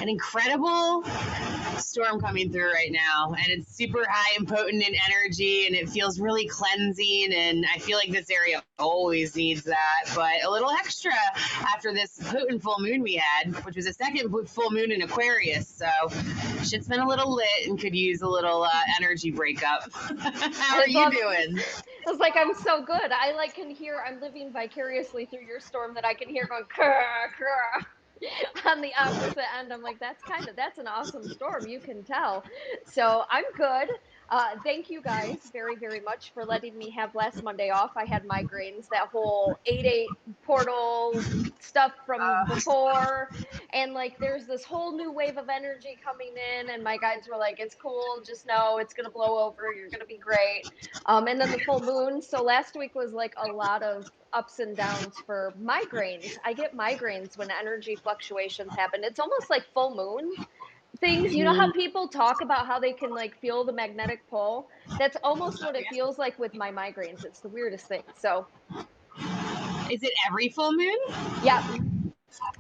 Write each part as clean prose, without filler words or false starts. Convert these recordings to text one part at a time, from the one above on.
an incredible storm coming through right now, and it's super high and potent in energy, and it feels really cleansing, and I feel like this area always needs that, but a little extra after this potent full moon we had, which was a second full moon in Aquarius, so shit's been a little lit and could use a little energy breakup. How are you doing? I was like, I'm so good. I like can hear, I'm living vicariously through your storm that I can hear going, krr, krr. On the opposite end. I'm like, that's an awesome storm. You can tell. So I'm good. Thank you guys very, very much for letting me have last Monday off. I had migraines, that whole 8/8 portal stuff from before. And like, there's this whole new wave of energy coming in. And my guides were like, it's cool. Just know it's going to blow over. You're going to be great. And then the full moon. So last week was like a lot of ups and downs for migraines. I get migraines when energy fluctuations happen. It's almost like full moon things. You know how people talk about how they can like feel the magnetic pull? That's almost what it feels like with my migraines. It's the weirdest thing. So, is it every full moon? yeah,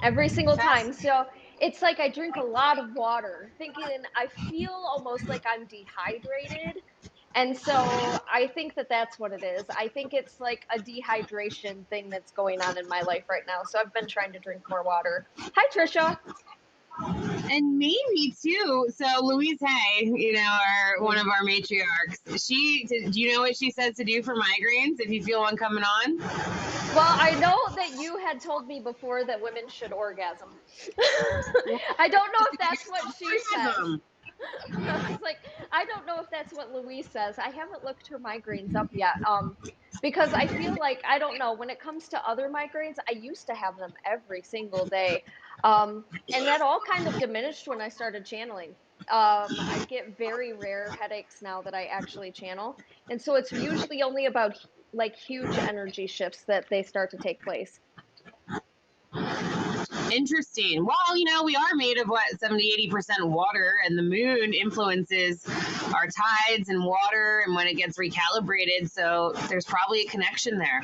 every single time. So it's like I drink a lot of water, thinking I feel almost like I'm dehydrated. And so I think that that's what it is. I think it's like a dehydration thing that's going on in my life right now. So I've been trying to drink more water. Hi, Trisha. And maybe too. So Louise Hay, one of our matriarchs. Do you know what she says to do for migraines if you feel one coming on? Well, I know that you had told me before that women should orgasm. I don't know if that's what she says. I was like, I don't know if that's what Louise says. I haven't looked her migraines up yet. Because I feel like, I don't know, when it comes to other migraines, I used to have them every single day. And that all kind of diminished when I started channeling. I get very rare headaches now that I actually channel. And so it's usually only about like huge energy shifts that they start to take place. Interesting. Well, we are made of 70-80% water, and the moon influences our tides and water and when it gets recalibrated. So there's probably a connection there.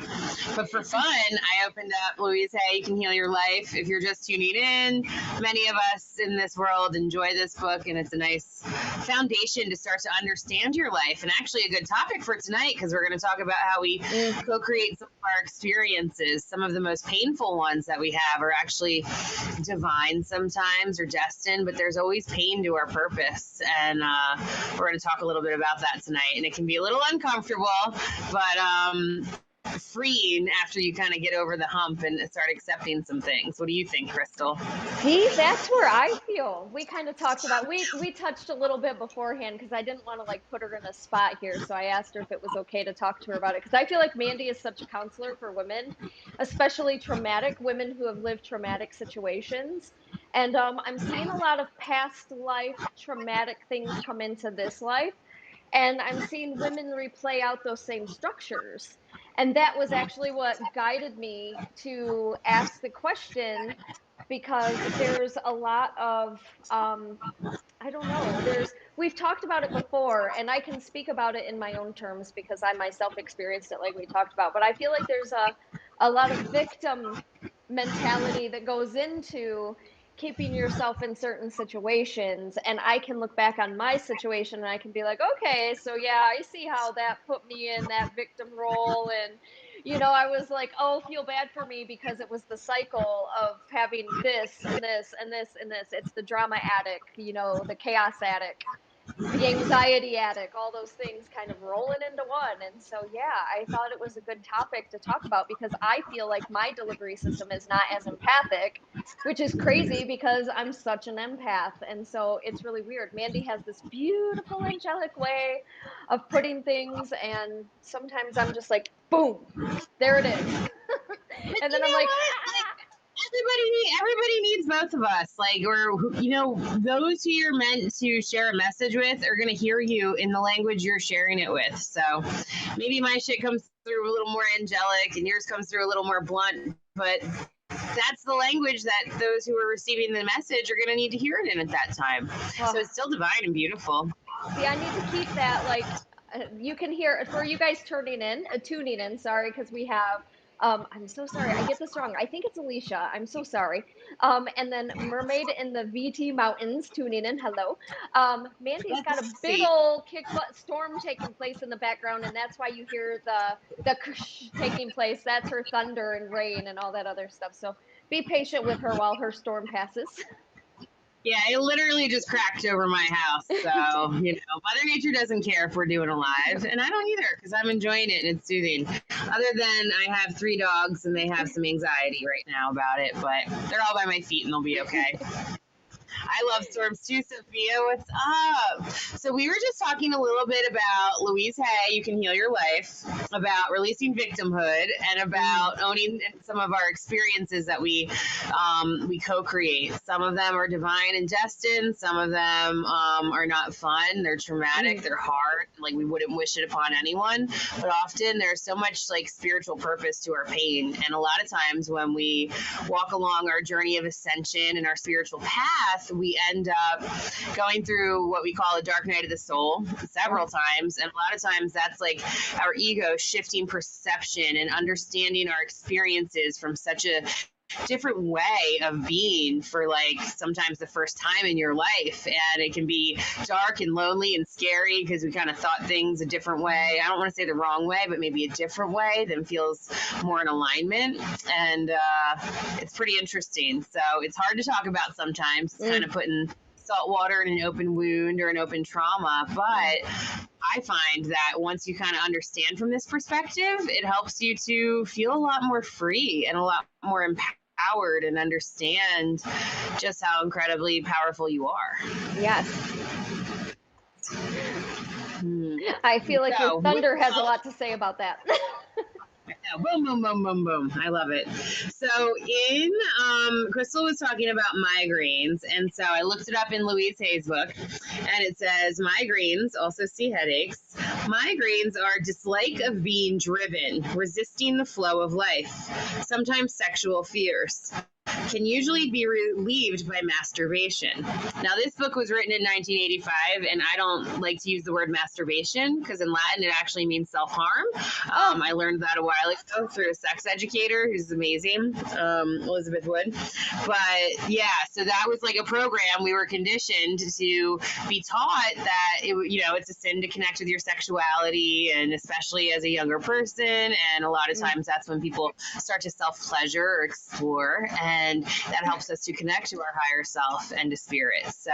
But for fun, I opened up Louise Hay, You Can Heal Your Life. If you're just tuning in, many of us in this world enjoy this book, and it's a nice foundation to start to understand your life, and actually a good topic for tonight, because we're going to talk about how we co-create some of our experiences. Some of the most painful ones that we have are actually divine sometimes, or destined, but there's always pain to our purpose, and we're going to talk a little bit about that tonight, and it can be a little uncomfortable, but freeing after you kind of get over the hump and start accepting some things. What do you think, Crystal? See, that's where I feel. We kind of talked about, we touched a little bit beforehand because I didn't want to like put her in a spot here. So I asked her if it was okay to talk to her about it. Because I feel like Mandee is such a counselor for women, especially traumatic women who have lived traumatic situations. And I'm seeing a lot of past life traumatic things come into this life. And I'm seeing women replay out those same structures. And that was actually what guided me to ask the question, because there's a lot of I don't know, we've talked about it before, and I can speak about it in my own terms because I myself experienced it like we talked about, but I feel like there's a lot of victim mentality that goes into keeping yourself in certain situations. And I can look back on my situation and I can be like, okay, so yeah, I see how that put me in that victim role. And I was like, oh, feel bad for me, because it was the cycle of having this and this and this and this. It's the drama addict, the chaos addict, the anxiety addict, all those things kind of rolling into one. And so, yeah, I thought it was a good topic to talk about, because I feel like my delivery system is not as empathic, which is crazy because I'm such an empath. And so it's really weird. Mandee has this beautiful angelic way of putting things, and sometimes I'm just like, boom, there it is. And then I'm like, everybody needs both of us. Like, or those who you're meant to share a message with are going to hear you in the language you're sharing it with. So maybe my shit comes through a little more angelic and yours comes through a little more blunt, but that's the language that those who are receiving the message are going to need to hear it in at that time. So it's still divine and beautiful. See, I need to keep that, like, you can hear, for you guys tuning in, sorry, because we have I'm so sorry. I get this wrong. I think it's Alicia. I'm so sorry. And then Mermaid in the VT Mountains tuning in. Hello. Mandee's got a Let's big see. old kick butt storm taking place in the background, and that's why you hear the kush taking place. That's her thunder and rain and all that other stuff. So be patient with her while her storm passes. Yeah, it literally just cracked over my house. So, Mother Nature doesn't care if we're doing a live, and I don't either because I'm enjoying it and it's soothing. Other than I have 3 dogs and they have some anxiety right now about it, but they're all by my feet and they'll be okay. I love storms too, Sophia. What's up? So we were just talking a little bit about Louise Hay, You Can Heal Your Life, about releasing victimhood, and about owning some of our experiences that we co-create. Some of them are divine and destined. Some of them are not fun. They're traumatic. They're hard. Like we wouldn't wish it upon anyone. But often there's so much like spiritual purpose to our pain. And a lot of times when we walk along our journey of ascension and our spiritual path, we end up going through what we call a dark night of the soul several times. And a lot of times that's like our ego shifting perception and understanding our experiences from such a different way of being for like sometimes the first time in your life. And it can be dark and lonely and scary because we kind of thought things a different way. I don't want to say the wrong way, but maybe a different way that feels more in alignment. And it's pretty interesting. So it's hard to talk about sometimes. It's kind of putting salt water in an open wound or an open trauma. But I find that once you kind of understand from this perspective, it helps you to feel a lot more free and a lot more empowered and understand just how incredibly powerful you are. Yes. I feel like your thunder has a lot to say about that. Boom, boom, boom, boom, boom. I love it. So Crystal was talking about migraines, and so I looked it up in Louise Hay's book, and it says migraines, also see headaches. Migraines are dislike of being driven, resisting the flow of life, sometimes sexual fears. Can usually be relieved by masturbation. Now, this book was written in 1985, and I don't like to use the word masturbation because in Latin it actually means self-harm. I learned that a while ago through a sex educator who's amazing, Elizabeth Wood. But yeah, so that was like a program we were conditioned to be taught that it's a sin to connect with your sexuality, and especially as a younger person. And a lot of times that's when people start to self-pleasure or explore, and that helps us to connect to our higher self and to spirit. So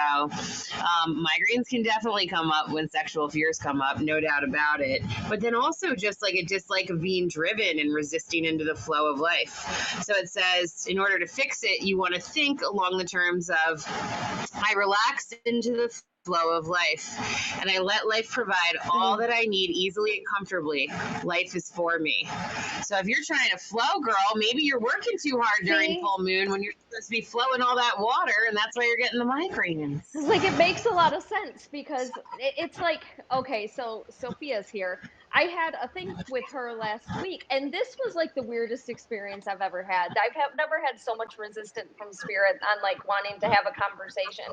migraines can definitely come up when sexual fears come up, no doubt about it. But then also just like a dislike of being driven and resisting into the flow of life. So it says in order to fix it, you want to think along the terms of I relax into the flow of life and I let life provide all that I need easily and comfortably. Life is for me. So if you're trying to flow, girl, maybe you're working too hard during full moon when you're supposed to be flowing all that water, and that's why you're getting the migraines. Like it makes a lot of sense because it's like, okay, so Sophia's here. I had a thing with her last week, and this was like the weirdest experience I've ever had. Never had so much resistance from spirit on like wanting to have a conversation.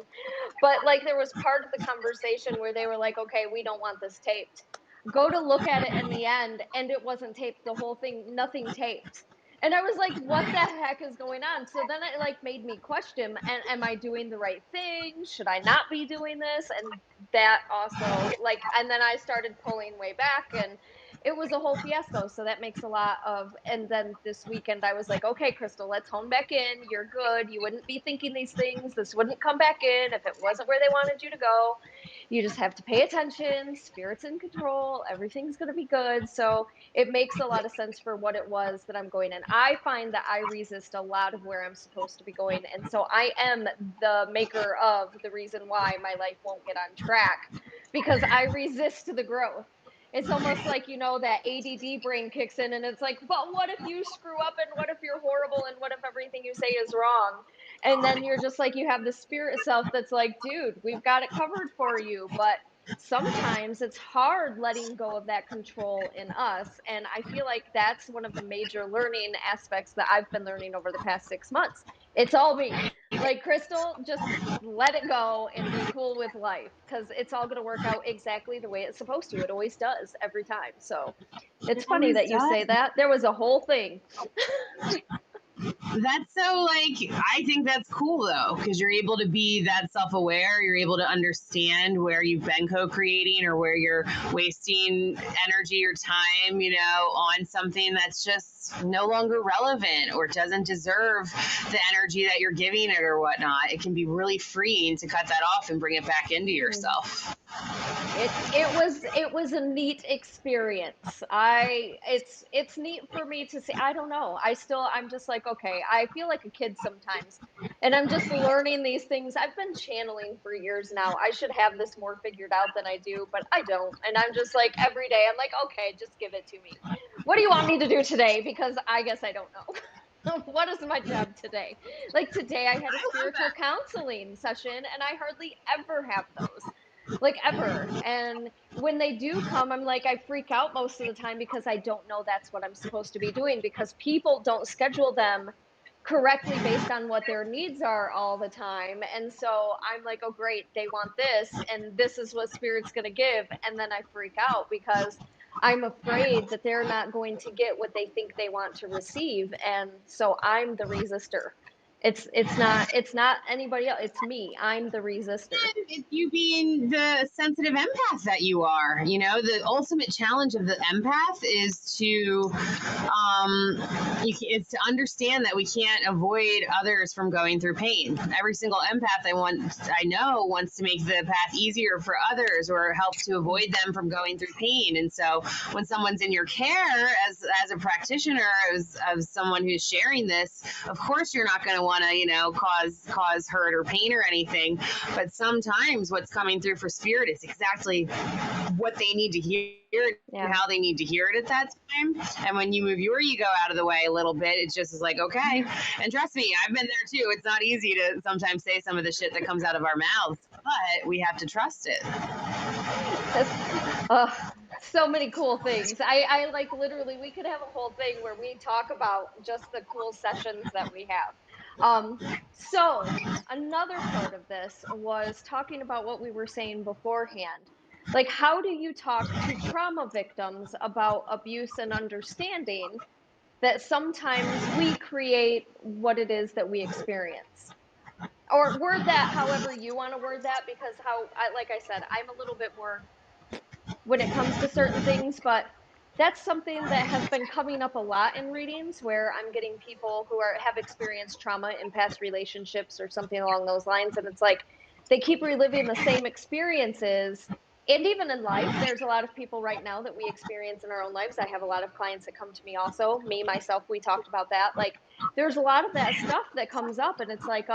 But like there was part of the conversation where they were like, okay, we don't want this taped. Go to look at it in the end, and it wasn't taped. The whole thing, nothing taped. And I was like, what the heck is going on? So then it like made me question, and am I doing the right thing? Should I not be doing this? And that also like, and then I started pulling way back, and it was a whole fiasco. So that makes a lot of, and then this weekend I was like, okay, Crystal, let's hone back in. You're good. You wouldn't be thinking these things. This wouldn't come back in if it wasn't where they wanted you to go. You just have to pay attention. Spirit's in control. Everything's going to be good. So it makes a lot of sense for what it was that I'm going in. I find that I resist a lot of where I'm supposed to be going. And so I am the maker of the reason why my life won't get on track because I resist the growth. It's almost like, that ADD brain kicks in and it's like, but what if you screw up and what if you're horrible and what if everything you say is wrong? And then you're just like, you have the spirit self that's like, dude, we've got it covered for you. But sometimes it's hard letting go of that control in us. And I feel like that's one of the major learning aspects that I've been learning over the past 6 months It's all me. Like, Crystal, just let it go and be cool with life because it's all going to work out exactly the way it's supposed to. It always does every time. So It it's funny always that you say does. that. There was a whole thing. That's so like, I think that's cool though, because you're able to be that self aware. You're able to understand where you've been co creating or where you're wasting energy or time, on something that's just no longer relevant or doesn't deserve the energy that you're giving it or whatnot. It can be really freeing to cut that off and bring it back into yourself. It was a neat experience. It's neat for me to see. I don't know. I'm just like, okay, I feel like a kid sometimes. And I'm just learning these things. I've been channeling for years now. I should have this more figured out than I do, but I don't. And I'm just like every day I'm like, okay, just give it to me. What do you want me to do today? Because I guess I don't know. What is my job today? Like today I had a I love spiritual that. counseling session and I hardly ever have those, like ever. And when they do come, I'm like, I freak out most of the time because I don't know that's what I'm supposed to be doing because people don't schedule them correctly based on what their needs are all the time. And so I'm like, oh, great, they want this, and this is what spirit's going to give. And then I freak out because I'm afraid that they're not going to get what they think they want to receive. And so I'm the resistor. It's not anybody else. It's me. I'm the resistor. It's you being the sensitive empath that you are. The ultimate challenge of the empath is it's to understand that we can't avoid others from going through pain. Every single empath I know wants to make the path easier for others or help to avoid them from going through pain. And so when someone's in your care as a practitioner, as someone who's sharing this, of course you're not going to want to, cause hurt or pain or anything. But sometimes what's coming through for spirit is exactly what they need to hear Yeah. and how they need to hear it at that time. And when you move your ego out of the way a little bit, it just is like, okay. And trust me, I've been there too. It's not easy to sometimes say some of the shit that comes out of our mouths, but we have to trust it. So many cool things. I like literally, we could have a whole thing where we talk about just the cool sessions that we have. So another part of this was talking about what we were saying beforehand. Like, how do you talk to trauma victims about abuse and understanding that sometimes we create what it is that we experience? Or word that however you want to word that, because like I said, I'm a little bit more when it comes to certain things, but that's something that has been coming up a lot in readings where I'm getting people who have experienced trauma in past relationships or something along those lines, and it's like they keep reliving the same experiences. And even in life, there's a lot of people right now that we experience in our own lives. I have a lot of clients that come to me also, me myself, we talked about that. Like there's a lot of that stuff that comes up, and it's like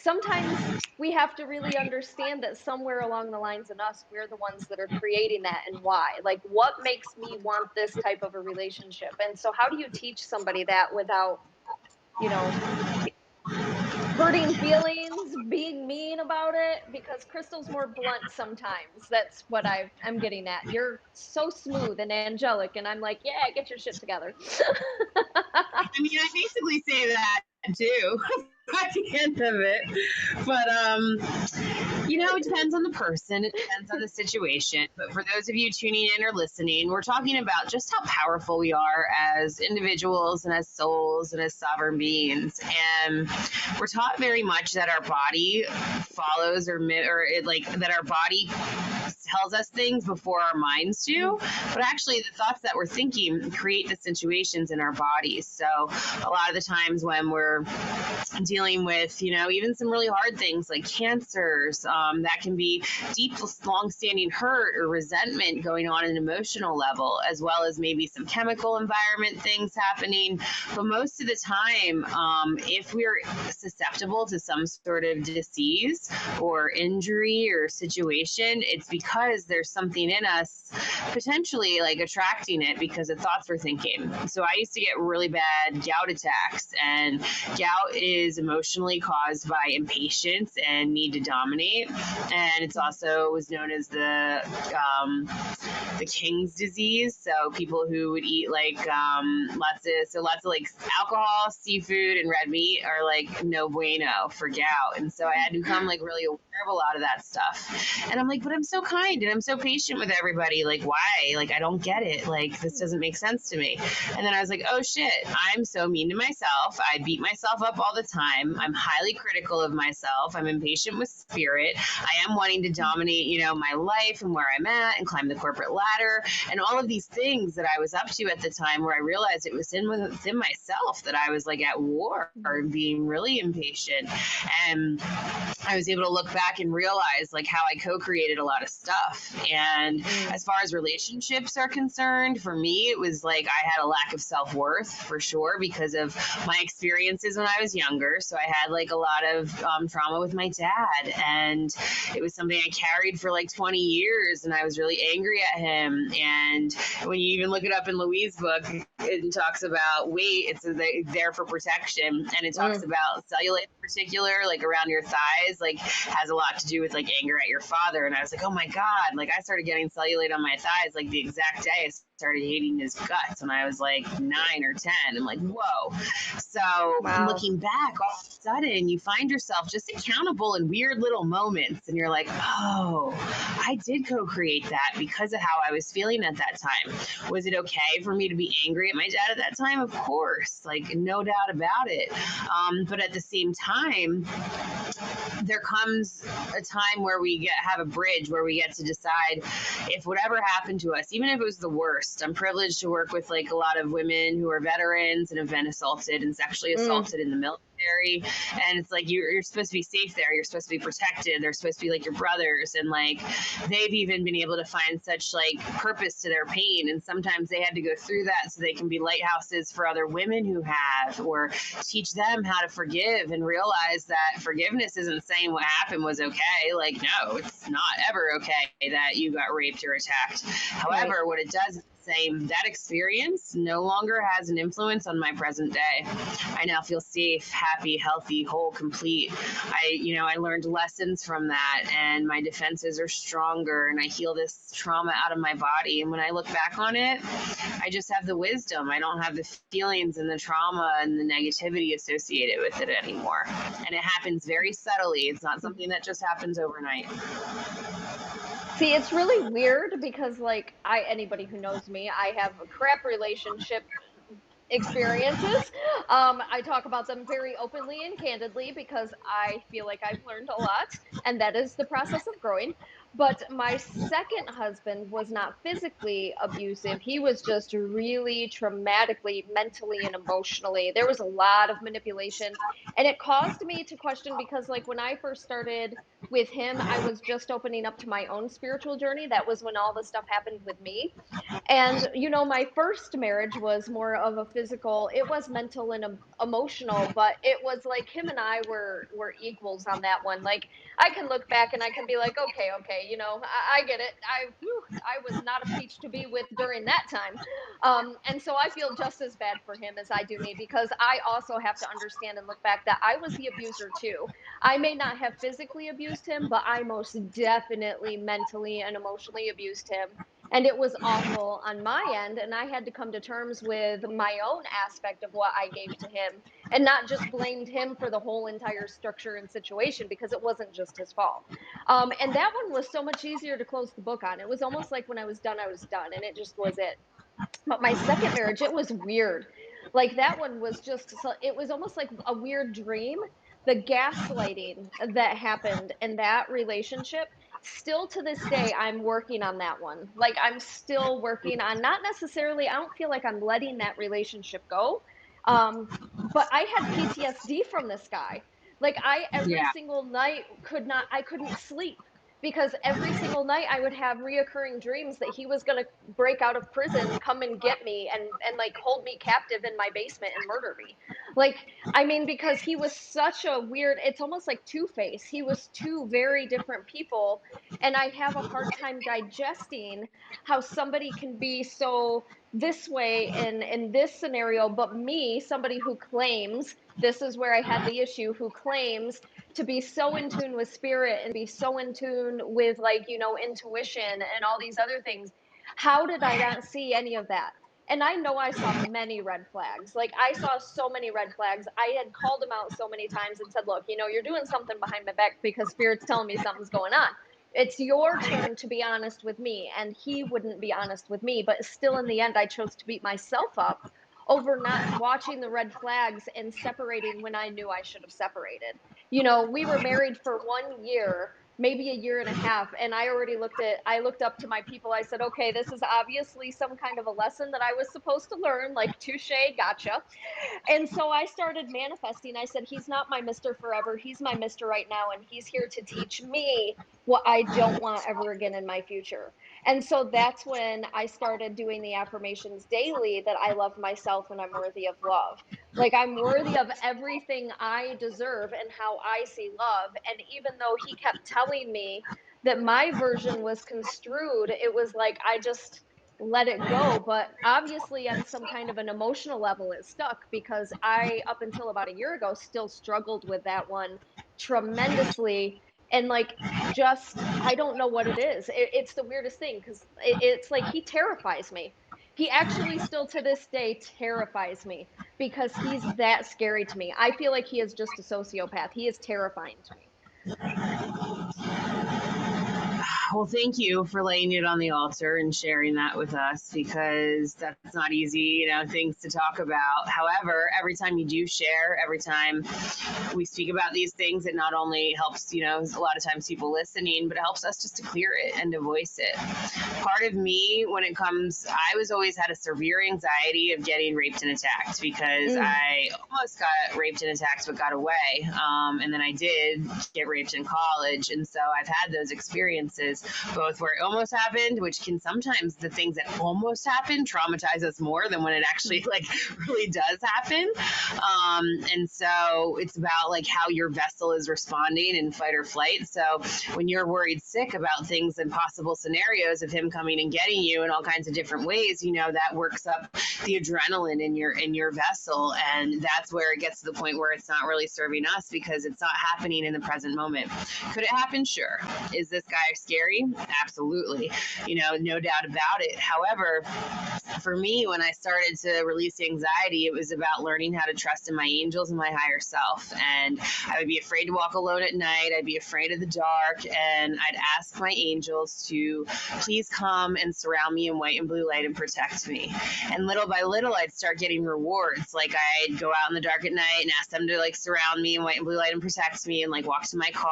sometimes we have to really understand that somewhere along the lines in us, we're the ones that are creating that and why. Like, what makes me want this type of a relationship? And so, how do you teach somebody that without, you know, hurting feelings, being mean about it? Because Crystal's more blunt sometimes. That's what I'm getting at. You're so smooth and angelic, and I'm like, yeah, get your shit together. I mean, I basically say that too at the end of it. But it depends on the person, it depends on the situation. But for those of you tuning in or listening, we're talking about just how powerful we are as individuals and as souls and as sovereign beings. And we're taught very much that our body follows that our body tells us things before our minds do. But actually the thoughts that we're thinking create the situations in our bodies. So a lot of the times when we're dealing with, even some really hard things like cancers, that can be deep, long-standing hurt or resentment going on at an emotional level, as well as maybe some chemical environment things happening. But most of the time, if we're susceptible to some sort of disease or injury or situation, it's because there's something in us potentially like attracting it because of thoughts we're thinking. So I used to get really bad gout attacks, and gout is emotionally caused by impatience and need to dominate. And it's also was known as the the king's disease. So people who would eat like lots of like alcohol, seafood, and red meat are like no bueno for gout. And so I had to become like really aware of a lot of that stuff. And I'm like, but I'm so kind and I'm so patient with everybody. Like, why? Like, I don't get it. Like, this doesn't make sense to me. And then I was like, oh shit, I'm so mean to myself. I beat myself up all the time. I'm highly critical of myself. I'm impatient with spirit. I am wanting to dominate, my life and where I'm at and climb the corporate ladder and all of these things that I was up to at the time, where I realized it was within myself that I was like at war or being really impatient. And I was able to look back and realize like how I co-created a lot of stuff. And as far as relationships are concerned, for me, it was like I had a lack of self-worth for sure because of my experiences when I was younger. So I had like a lot of trauma with my dad, and it was something I carried for like 20 years, and I was really angry at him. And when you even look it up in Louise's book, it talks about weight. It's there for protection, and it talks about cellulite in particular, like around your thighs, like has a lot to do with like anger at your father. And I was like, oh my God, like I started getting cellulite on my thighs like the exact day I started hating his guts when I was like 9 or 10. I'm like, whoa. So looking back, all of a sudden you find yourself just accountable in weird little moments, and you're like, oh, I did co-create that because of how I was feeling at that time. Was it okay for me to be angry at my dad at that time? Of course, like no doubt about it. But at the same time, there comes a time where we have a bridge where we get to decide if whatever happened to us, even if it was the worst. I'm privileged to work with like a lot of women who are veterans and have been assaulted and sexually assaulted in the military. And it's like you're supposed to be safe there. You're supposed to be protected. They're supposed to be like your brothers. And like they've even been able to find such like purpose to their pain. And sometimes they had to go through that so they can be lighthouses for other women who have, or teach them how to forgive and realize that forgiveness isn't saying what happened was okay. Like, no, it's not ever okay that you got raped or attacked. However, what it does is saying that experience no longer has an influence on my present day. I now feel safe, happy, healthy, whole, complete. I learned lessons from that, and my defenses are stronger, and I heal this trauma out of my body. And when I look back on it, I just have the wisdom. I don't have the feelings and the trauma and the negativity associated with it anymore. And it happens very subtly. It's not something that just happens overnight. See, it's really weird because like anybody who knows me, I have a crap relationship experiences. I talk about them very openly and candidly because I feel like I've learned a lot, and that is the process of growing. But my second husband was not physically abusive. He was just really traumatically, mentally, and emotionally. There was a lot of manipulation, and it caused me to question because, like, when I first started with him, I was just opening up to my own spiritual journey. That was when all the stuff happened with me. And, my first marriage was more of a physical, it was mental and emotional, but it was like him and I were equals on that one. Like I can look back and I can be like, okay, I get it. I was not a peach to be with during that time. And so I feel just as bad for him as I do me because I also have to understand and look back that I was the abuser too. I may not have physically abused him, but I most definitely mentally and emotionally abused him, and it was awful on my end. And I had to come to terms with my own aspect of what I gave to him and not just blamed him for the whole entire structure and situation because it wasn't just his fault. And that one was so much easier to close the book on. It was almost like when I was done, and it just was it. But my second marriage, it was weird. Like that one was just, it was almost like a weird dream. The gaslighting that happened in that relationship, still to this day, I'm working on that one. Like I'm still working on, not necessarily, I don't feel like I'm letting that relationship go. But I had PTSD from this guy. Like every single night I couldn't sleep because every single night I would have reoccurring dreams that he was going to break out of prison, come and get me and like hold me captive in my basement and murder me. Like, I mean, because he was such a weird, it's almost like Two-Face. He was two very different people. And I have a hard time digesting how somebody can be so this way in this scenario, but me, somebody who claims, this is where I had the issue, who claims to be so in tune with spirit and be so in tune with, like, intuition and all these other things. How did I not see any of that? And I know I saw many red flags. Like, I saw so many red flags. I had called him out so many times and said, look, you're doing something behind my back because Spirit's telling me something's going on. It's your turn to be honest with me. And he wouldn't be honest with me. But still, in the end, I chose to beat myself up over not watching the red flags and separating when I knew I should have separated. We were married for 1 year, maybe a year and a half, and I looked up to my people. I said, okay, this is obviously some kind of a lesson that I was supposed to learn, like, touche, gotcha. And so I started manifesting. I said, he's not my Mr. Forever. He's my Mr. Right Now. And he's here to teach me what I don't want ever again in my future. And so that's when I started doing the affirmations daily that I love myself and I'm worthy of love. Like, I'm worthy of everything I deserve and how I see love. And even though he kept telling me that my version was construed, it was like I just let it go. But obviously, on some kind of an emotional level, it stuck because I, up until about a year ago, still struggled with that one tremendously. And like, just, I don't know what it is. It's the weirdest thing because it's like he terrifies me. He actually still to this day terrifies me because he's that scary to me. I feel like he is just a sociopath. He is terrifying to me. Well, thank you for laying it on the altar and sharing that with us because that's not easy, things to talk about. However, every time you do share, every time we speak about these things, it not only helps, a lot of times people listening, but it helps us just to clear it and to voice it. Part of me, when it comes, I was always had a severe anxiety of getting raped and attacked because I almost got raped and attacked but got away. And then I did get raped in college. And so I've had those experiences, both where it almost happened, which can sometimes the things that almost happen traumatize us more than when it actually really does happen. And so it's about like how your vessel is responding in fight or flight. So when you're worried sick about things and possible scenarios of him coming and getting you in all kinds of different ways, that works up the adrenaline in your vessel. And that's where it gets to the point where it's not really serving us because it's not happening in the present moment. Could it happen? Sure. Is this guy scary? Absolutely. No doubt about it. However, for me, when I started to release anxiety, it was about learning how to trust in my angels and my higher self. And I would be afraid to walk alone at night. I'd be afraid of the dark. And I'd ask my angels to please come and surround me in white and blue light and protect me. And little by little, I'd start getting rewards. Like I'd go out in the dark at night and ask them to surround me in white and blue light and protect me and walk to my car.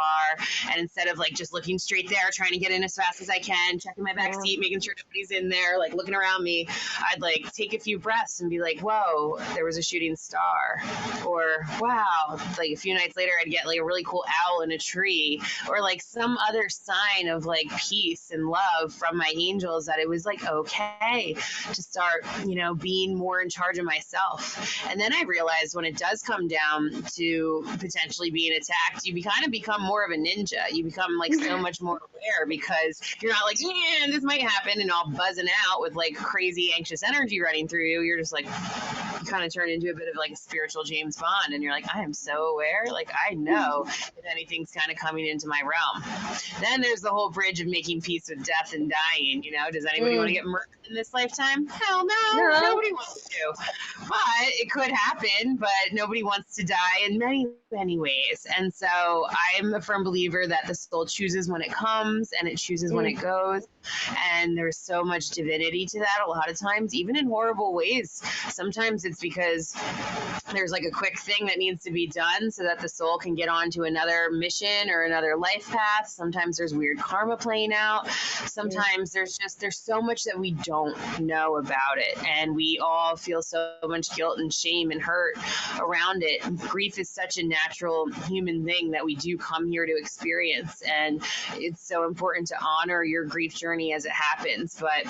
And instead of just looking straight there, trying to get in as fast as I can, checking my back seat, making sure nobody's in there, looking around me, I'd take a few breaths and be like, whoa, there was a shooting star. Or wow, a few nights later, I'd get a really cool owl in a tree, or some other sign of peace and love from my angels that it was okay to start, being more in charge of myself. And then I realized when it does come down to potentially being attacked, you kind of become more of a ninja. You become so much more aware because you're not yeah, this might happen and all buzzing out with crazy anxious energy running through you. You're just you kind of turn into a bit of a spiritual James Bond, and you're I am so aware. I know if anything's kind of coming into my realm. Then there's the whole bridge of making peace with death and dying. Does anybody want to get murdered in this lifetime? Hell no. Nobody wants to. But it could happen, but nobody wants to die in many, many ways. And so I'm a firm believer that the soul chooses when it comes and it chooses when it goes. And there's so much divinity to that a lot of times, even in horrible ways. Sometimes it's because there's a quick thing that needs to be done so that the soul can get on to another mission or another life path. Sometimes there's weird karma playing out. Sometimes there's so much that we don't know about it. And we all feel so much guilt and shame and hurt around it. Grief is such a natural human thing that we do come here to experience. And it's so important to honor your grief journey as it happens. But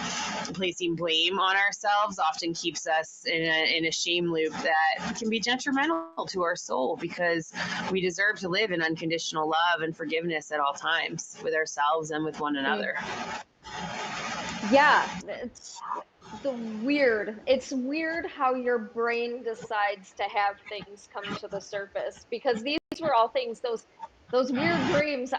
placing blame on ourselves often keeps us in a shame loop that can be detrimental to our soul because we deserve to live in unconditional love and forgiveness at all times with ourselves and with one another. Yeah, it's weird how your brain decides to have things come to the surface because these were all things, those weird dreams.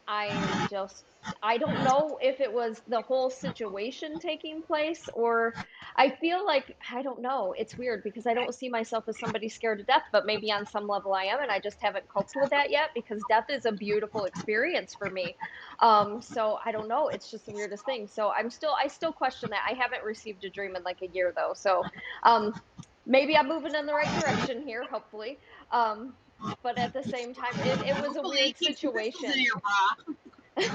I am just I don't know if it was the whole situation taking place, or I feel like I don't know. It's weird because I don't see myself as somebody scared to death, but maybe on some level I am, and I just haven't coped with that yet because death is a beautiful experience for me. So I don't know. It's just the weirdest thing. So I still question that. I haven't received a dream in like a year though. So um, maybe I'm moving in the right direction here, hopefully. Um, but at the same time, it was a Hopefully, weird keep some crystals in situation. your bra.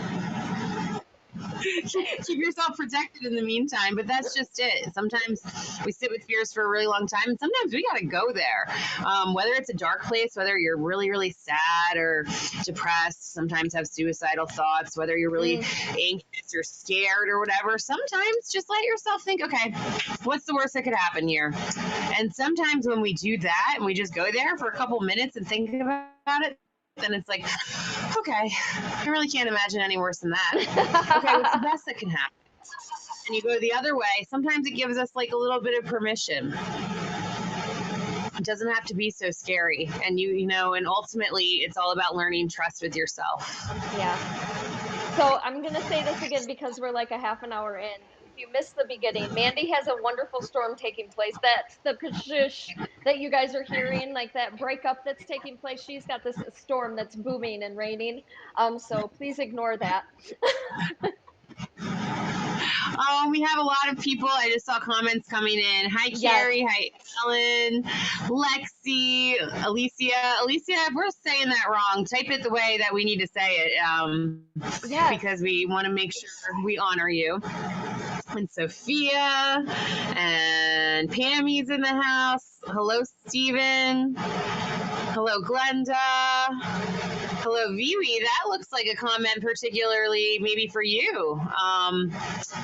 Keep yourself protected in the meantime. But that's just it. Sometimes we sit with fears for a really long time, and sometimes we got to go there. Whether it's a dark place, whether you're really, really sad or depressed, sometimes have suicidal thoughts, whether you're really Mm, anxious or scared or whatever, sometimes just let yourself think, okay, what's the worst that could happen here? And sometimes when we do that and we just go there for a couple minutes and think about it, then it's like, okay, I really can't imagine any worse than that. Okay, what's the best that can happen? And you go the other way. Sometimes it gives us like a little bit of permission. It doesn't have to be so scary. And you know, and ultimately it's all about learning trust with yourself. yeah. So I'm gonna say this again because we're like a half an hour in. If you missed the beginning, Mandee has a wonderful storm taking place. That's the kashish that you guys are hearing, like that breakup that's taking place. She's got this storm that's booming and raining. So please ignore that. We have a lot of people. I just saw comments coming in. Hi, Yes. Carrie. Hi, Ellen, Lexi, Alicia. Alicia, if we're saying that wrong, type it the way that we need to say it Yes. because we want to make sure we honor you. And Sophia and Pammy's in the house. Hello, Steven. Hello, Glenda. Hello, Vivi. That looks like a comment particularly maybe for you.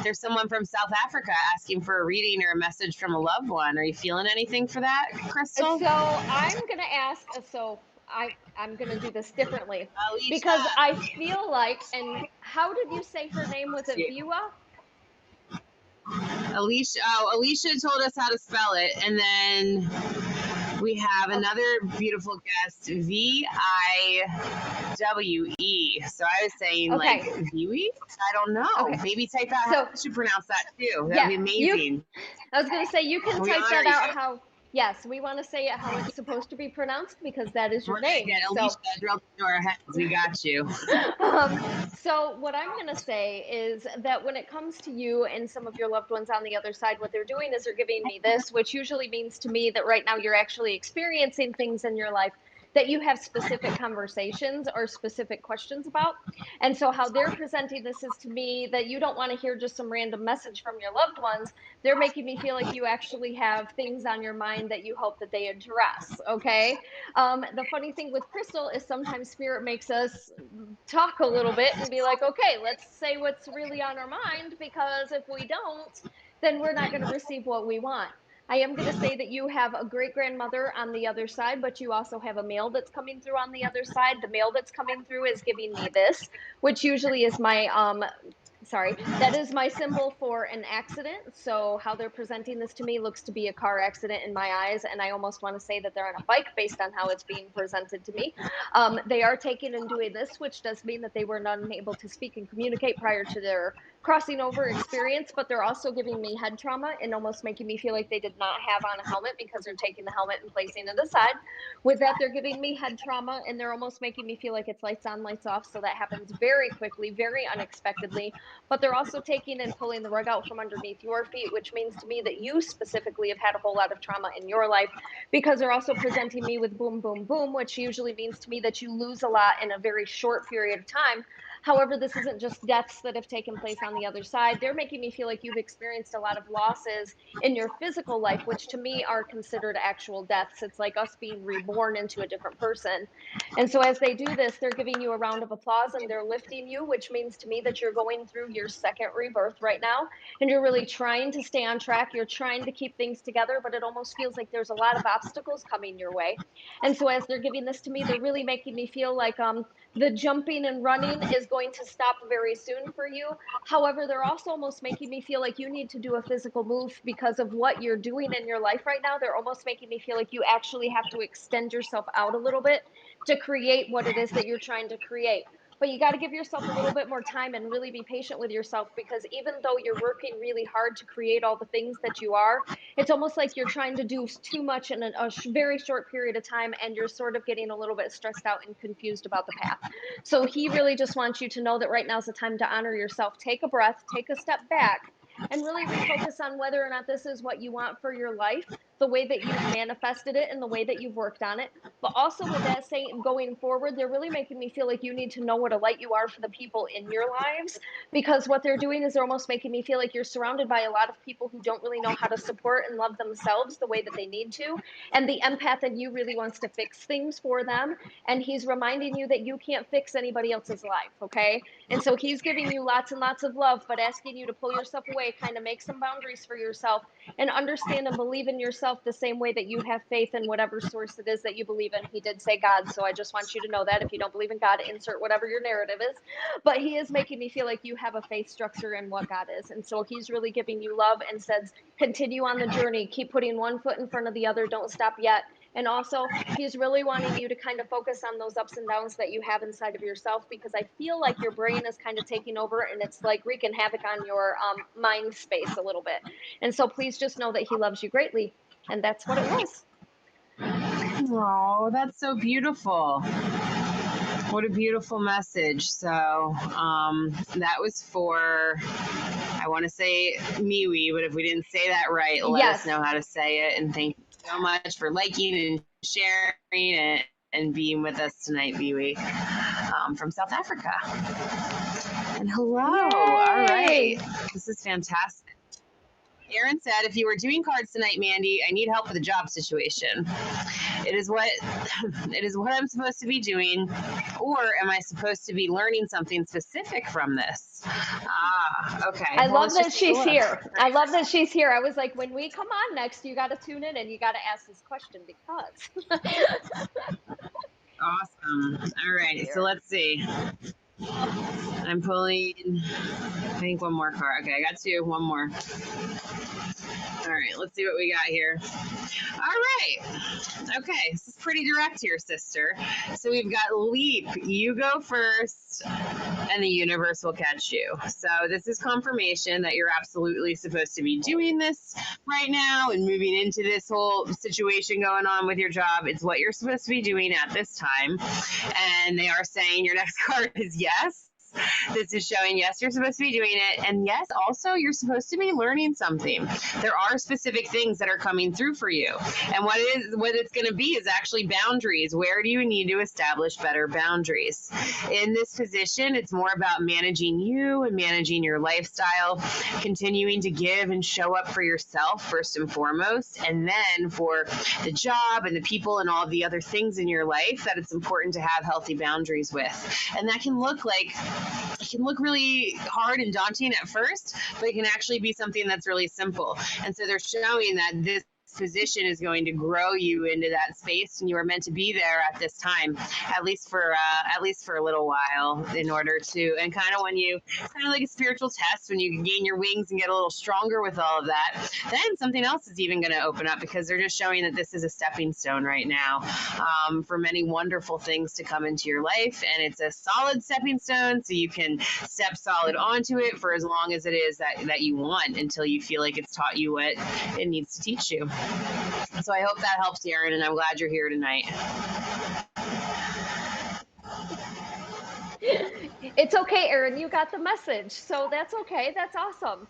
There's someone from South Africa asking for a reading or a message from a loved one. Are you feeling anything for that, Crystal? So I'm gonna ask. I'm gonna do this differently Alicia. because I feel like. And how did you say her name? Was it Viwa? Alicia. Oh, Alicia told us how to spell it, and then we have Okay. another beautiful guest, Viwe. So I was saying like Okay. Viwe? I don't know. Okay. Maybe type out how So you should pronounce that too. That'd yeah, be you. amazing. I was gonna say you can We type honor that out. you. How? Yes, we want to say it how it's supposed to be pronounced because that is We're your gonna name. get So Alicia drilled into our heads. We got you. um, so what I'm going to say is that when it comes to you and some of your loved ones on the other side, what they're doing is they're giving me this, which usually means to me that right now you're actually experiencing things in your life that you have specific conversations or specific questions about. And so how they're presenting this is to me that you don't want to hear just some random message from your loved ones. They're making me feel like you actually have things on your mind that you hope that they address. Okay. The funny thing with Crystal is sometimes spirit makes us talk a little bit and be like, okay, let's say what's really on our mind, because if we don't, then we're not going to receive what we want. I am going to say that you have a great grandmother on the other side, but you also have a male that's coming through on the other side. The male that's coming through is giving me this, which usually is my sorry, that is my symbol for an accident. So how they're presenting this to me looks to be a car accident in my eyes, and I almost want to say that they're on a bike based on how it's being presented to me. They are taking and doing this, which does mean that they were not unable to speak and communicate prior to their crossing over experience, but they're also giving me head trauma and almost making me feel like they did not have on a helmet because they're taking the helmet and placing it aside. With that, they're giving me head trauma and they're almost making me feel like it's lights on, lights off. So that happens very quickly, very unexpectedly. But they're also taking and pulling the rug out from underneath your feet, which means to me that you specifically have had a whole lot of trauma in your life, because they're also presenting me with boom, boom, boom, which usually means to me that you lose a lot in a very short period of time. However, this isn't just deaths that have taken place on the other side. They're making me feel like you've experienced a lot of losses in your physical life, which to me are considered actual deaths. It's like us being reborn into a different person. And so as they do this, they're giving you a round of applause and they're lifting you, which means to me that you're going through your second rebirth right now. And you're really trying to stay on track. You're trying to keep things together, but it almost feels like there's a lot of obstacles coming your way. And so as they're giving this to me, they're really making me feel like the jumping and running is going to stop very soon for you. However, they're also almost making me feel like you need to do a physical move because of what you're doing in your life right now. They're almost making me feel like you actually have to extend yourself out a little bit to create what it is that you're trying to create. but you got to give yourself a little bit more time and really be patient with yourself, because even though you're working really hard to create all the things that you are, it's almost like you're trying to do too much in very short period of time, and you're sort of getting a little bit stressed out and confused about the path. So he really just wants you to know that right now is the time to honor yourself. Take a breath, take a step back, and really refocus on whether or not this is what you want for your life, the way that you've manifested it and the way that you've worked on it. But also, with that saying, going forward, they're really making me feel like you need to know what a light you are for the people in your lives, because what they're doing is they're almost making me feel like you're surrounded by a lot of people who don't really know how to support and love themselves the way that they need to. And the empath in you really wants to fix things for them. And he's reminding you that you can't fix anybody else's life, okay? And so he's giving you lots and lots of love, but asking you to pull yourself away, kind of make some boundaries for yourself, and understand and believe in yourself the same way that you have faith in whatever source it is that you believe in. He did say God, so I just want you to know that. If you don't believe in God, insert whatever your narrative is. But he is making me feel like you have a faith structure in what God is. And so he's really giving you love and says, continue on the journey, keep putting one foot in front of the other, don't stop yet. And also, he's really wanting you to kind of focus on those ups and downs that you have inside of yourself, because I feel like your brain is kind of taking over, and it's like wreaking havoc on your mind space a little bit. And so please just know that he loves you greatly. And that's what it was. Oh, that's so beautiful. What a beautiful message. So that was for, I want to say Miwi, but if we didn't say that right, let us know how to say it. And thank you so much for liking and sharing and being with us tonight, Miwi, from South Africa. And hello. Yay. All right. This is fantastic. Aaron said, if you were doing cards tonight, Mandee, I need help with a job situation. It is what I'm supposed to be doing, or am I supposed to be learning something specific from this? Okay. I love that she's here. I love that she's here. I was like, when we come on next, you got to tune in and you got to ask this question, because. Awesome. All right. So let's see. I'm pulling, I think, one more card. Okay, I got two. One more. All right, let's see what we got here. All right. Okay, this is pretty direct here, sister. So we've got Leap. You go first, and the universe will catch you. So this is confirmation that you're absolutely supposed to be doing this right now and moving into this whole situation going on with your job. It's what you're supposed to be doing at this time. And they are saying your next card is yes. This is showing, yes, you're supposed to be doing it. And yes, also, you're supposed to be learning something. There are specific things that are coming through for you. And what it's going to be is actually boundaries. Where do you need to establish better boundaries? In this position, it's more about managing you and managing your lifestyle, continuing to give and show up for yourself first and foremost, and then for the job and the people and all of the other things in your life that it's important to have healthy boundaries with. And that can look like, it can look really hard and daunting at first, but it can actually be something that's really simple. And so they're showing that this position is going to grow you into that space, and you are meant to be there at this time, at least for a little while, in order to, and kind of when you, kind of like a spiritual test, when you gain your wings and get a little stronger with all of that, then something else is even going to open up, because they're just showing that this is a stepping stone right now for many wonderful things to come into your life. And it's a solid stepping stone, so you can step solid onto it for as long as it is that you want, until you feel like it's taught you what it needs to teach you. So I hope that helps, Aaron, and I'm glad you're here tonight. It's okay, Aaron. You got the message. So that's okay. That's awesome.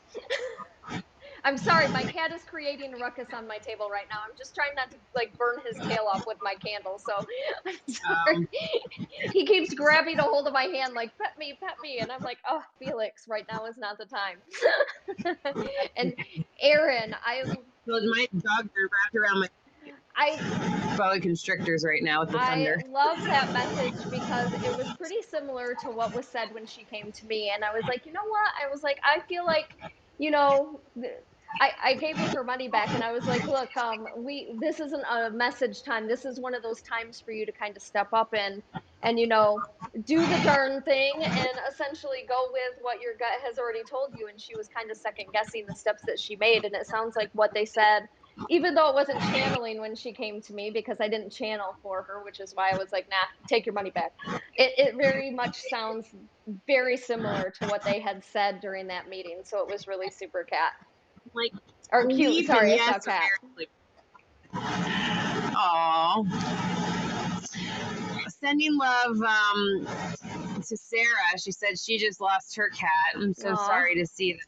I'm sorry, my cat is creating a ruckus on my table right now. I'm just trying not to like burn his tail off with my candle. So I'm sorry. He keeps grabbing a hold of my hand like, pet me. And I'm like, oh, Felix, right now is not the time. And Aaron, my dogs are wrapped around my boa constrictors right now with the thunder. I love that message, because it was pretty similar to what was said when she came to me. And I was like, you know what? I was like, I feel like, you know, I gave her money back, and I was like, look, this isn't a message time. This is one of those times for you to kind of step up and, you know, do the darn thing and essentially go with what your gut has already told you. And she was kind of second guessing the steps that she made. And it sounds like what they said even though it wasn't channeling when she came to me because I didn't channel for her, which is why I was like, nah, take your money back. It very much sounds very similar to what they had said during that meeting. So it was really super cat Like, or cute. weeping, Sorry, I yes, saw cat. Aw. Sending love to Sarah. She said she just lost her cat. I'm so Aw. sorry to see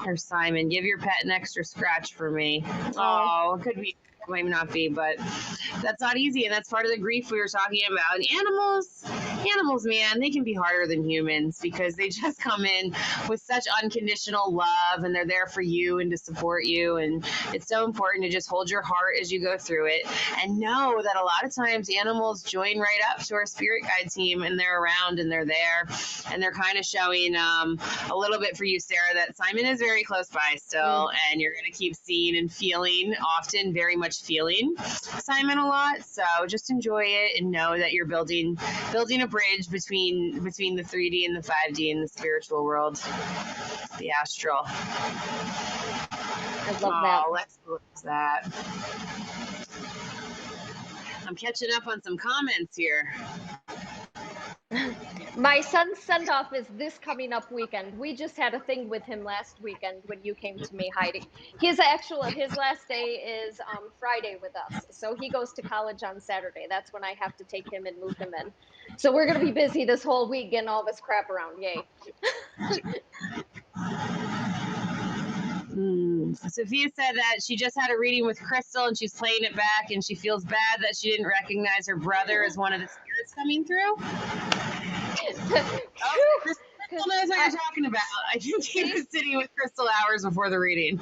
her, Simon. Give your pet an extra scratch for me. Oh. Oh, it could be, might not be, but that's not easy, and that's part of the grief we were talking about. And animals, man, they can be harder than humans because they just come in with such unconditional love, and they're there for you and to support you. And it's so important to just hold your heart as you go through it, and know that a lot of times animals join right up to our spirit guide team, and they're around and they're there, and they're kind of showing a little bit for you, Sarah, that Simon is very close by still, and you're going to keep seeing and feeling, often very much feeling Simon a lot. So just enjoy it and know that you're building a bridge between the 3D and the 5D and the spiritual world, the astral. I love that. Let's look at that. I'm catching up on some comments here. My son's send off is this coming up weekend. We just had a thing with him last weekend when you came to me, Heidi. His last day is Friday with us. So he goes to college on Saturday. That's when I have to take him and move him in. So we're gonna be busy this whole week getting all this crap around. Yay. Sophia said that she just had a reading with Crystal and she's playing it back, and she feels bad that she didn't recognize her brother as one of the spirits coming through. Crystal knows what you're talking about. I think he was sitting with Crystal hours before the reading.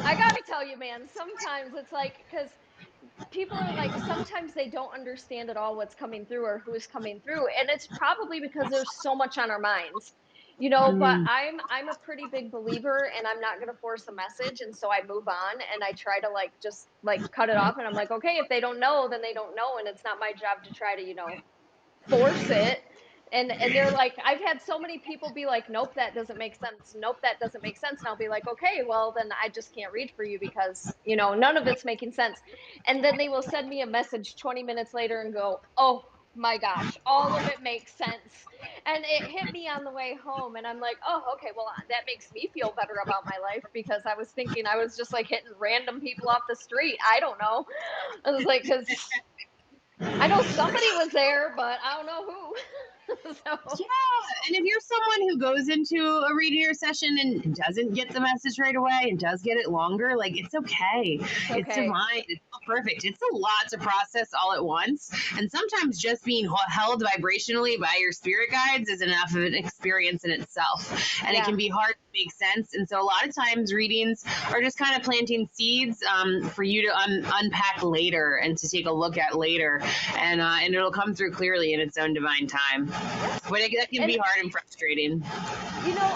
I gotta tell you, man, sometimes it's like, because people are like, sometimes they don't understand at all what's coming through or who's coming through, and it's probably because there's so much on our minds, but I'm a pretty big believer, and I'm not going to force a message, and so I move on, and I try to just cut it off, and I'm like, okay, if they don't know, then they don't know, and it's not my job to try to force it. And they're like, I've had so many people be like, nope, that doesn't make sense, nope, that doesn't make sense, and I'll be like, okay, well then I just can't read for you because none of it's making sense. And then they will send me a message 20 minutes later and go, oh my gosh, all of it makes sense. And it hit me on the way home, and I'm like, oh, okay, well that makes me feel better about my life, because I was thinking I was just hitting random people off the street. I don't know. I was like, because I know somebody was there, but I don't know who. Yeah, and if you're someone who goes into a reader session and doesn't get the message right away and does get it longer, it's okay. It's divine. It's perfect. It's a lot to process all at once, and sometimes just being held vibrationally by your spirit guides is enough of an experience in itself, and it can be hard to make sense. And so a lot of times readings are just kind of planting seeds for you to unpack later and to take a look at later, and it'll come through clearly in its own divine time. But that can be hard and frustrating.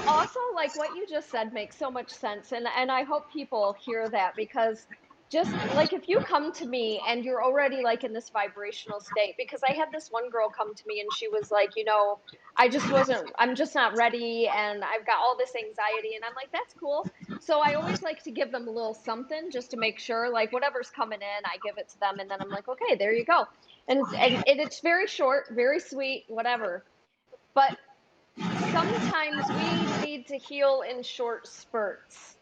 Also, what you just said makes so much sense, and I hope people hear that, because just if you come to me and you're already in this vibrational state, because I had this one girl come to me and she was like, I'm just not ready, and I've got all this anxiety, and I'm like, that's cool. So I always like to give them a little something just to make sure, whatever's coming in, I give it to them, and then I'm like, okay, there you go. And it's very short, very sweet, whatever. But sometimes we need to heal in short spurts,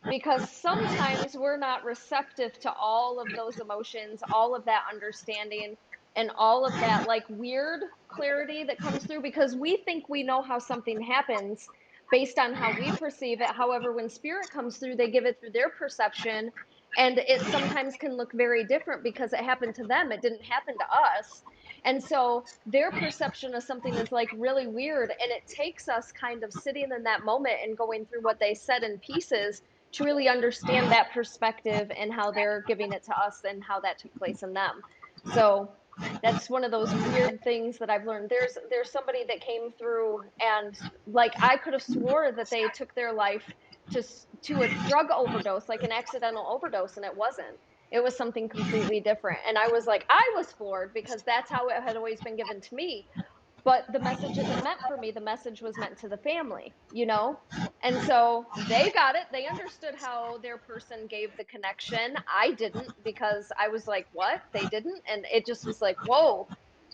because sometimes we're not receptive to all of those emotions, all of that understanding, and all of that weird clarity that comes through, because we think we know how something happens based on how we perceive it. However, when spirit comes through, they give it through their perception, and it sometimes can look very different because it happened to them, it didn't happen to us. And so their perception of something is really weird, and it takes us kind of sitting in that moment and going through what they said in pieces to really understand that perspective and how they're giving it to us and how that took place in them. So that's one of those weird things that I've learned. There's somebody that came through, and I could have swore that they took their life to a drug overdose, an accidental overdose, and it wasn't. It was something completely different. And I was I was floored, because that's how it had always been given to me. But the message isn't meant for me. The message was meant to the family. And so they got it. They understood how their person gave the connection. I didn't, because I was like, what? They didn't? And it just was like, whoa.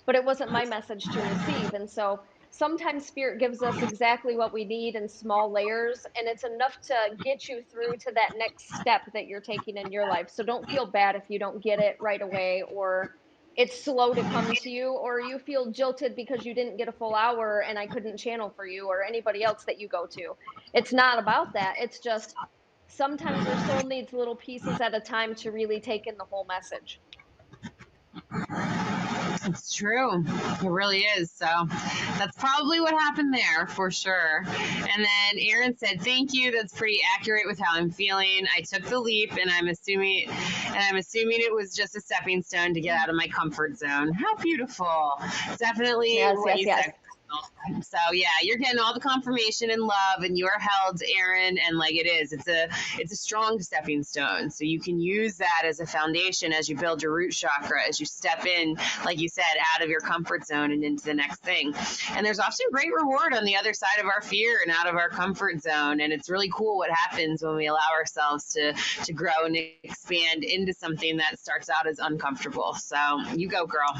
But it wasn't my message to receive. And so sometimes spirit gives us exactly what we need in small layers, and it's enough to get you through to that next step that you're taking in your life. So don't feel bad if you don't get it right away, or it's slow to come to you, or you feel jilted because you didn't get a full hour and I couldn't channel for you or anybody else that you go to. It's not about that. It's just sometimes your soul needs little pieces at a time to really take in the whole message. It's true. It really is. So that's probably what happened there for sure. And then Aaron said, "Thank you. That's pretty accurate with how I'm feeling. I took the leap, and I'm assuming it was just a stepping stone to get out of my comfort zone." How beautiful. Definitely Yes, what yes, you yes. said. So yeah, you're getting all the confirmation and love, and you are held, Aaron. And like it is, it's a strong stepping stone. So you can use that as a foundation as you build your root chakra, as you step in, like you said, out of your comfort zone and into the next thing. And there's often great reward on the other side of our fear and out of our comfort zone. And it's really cool what happens when we allow ourselves to grow and expand into something that starts out as uncomfortable. So you go, girl.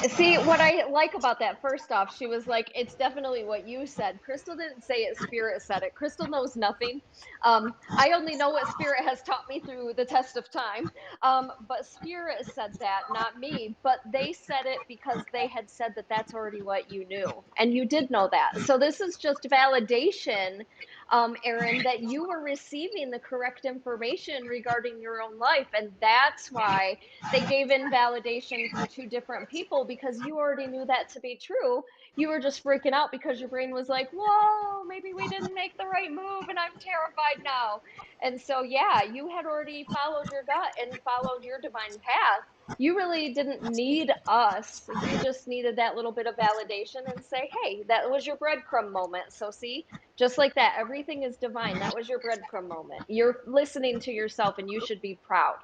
See, what I like about that, first off, she was like, it's definitely what you said. Crystal didn't say it, Spirit said it. Crystal knows nothing. I only know what Spirit has taught me through the test of time. But Spirit said that, not me. But they said it because they had said that that's already what you knew. And you did know that. So this is just validation, Aaron, that you were receiving the correct information regarding your own life. And that's why they gave invalidation from two different people, because you already knew that to be true. You were just freaking out because your brain was like, whoa, maybe we didn't make the right move and I'm terrified now. And so, yeah, you had already followed your gut and followed your divine path. You really didn't need us. You just needed that little bit of validation and say, hey, that was your breadcrumb moment. So, see, just like that, everything is divine. That was your breadcrumb moment. You're listening to yourself and you should be proud.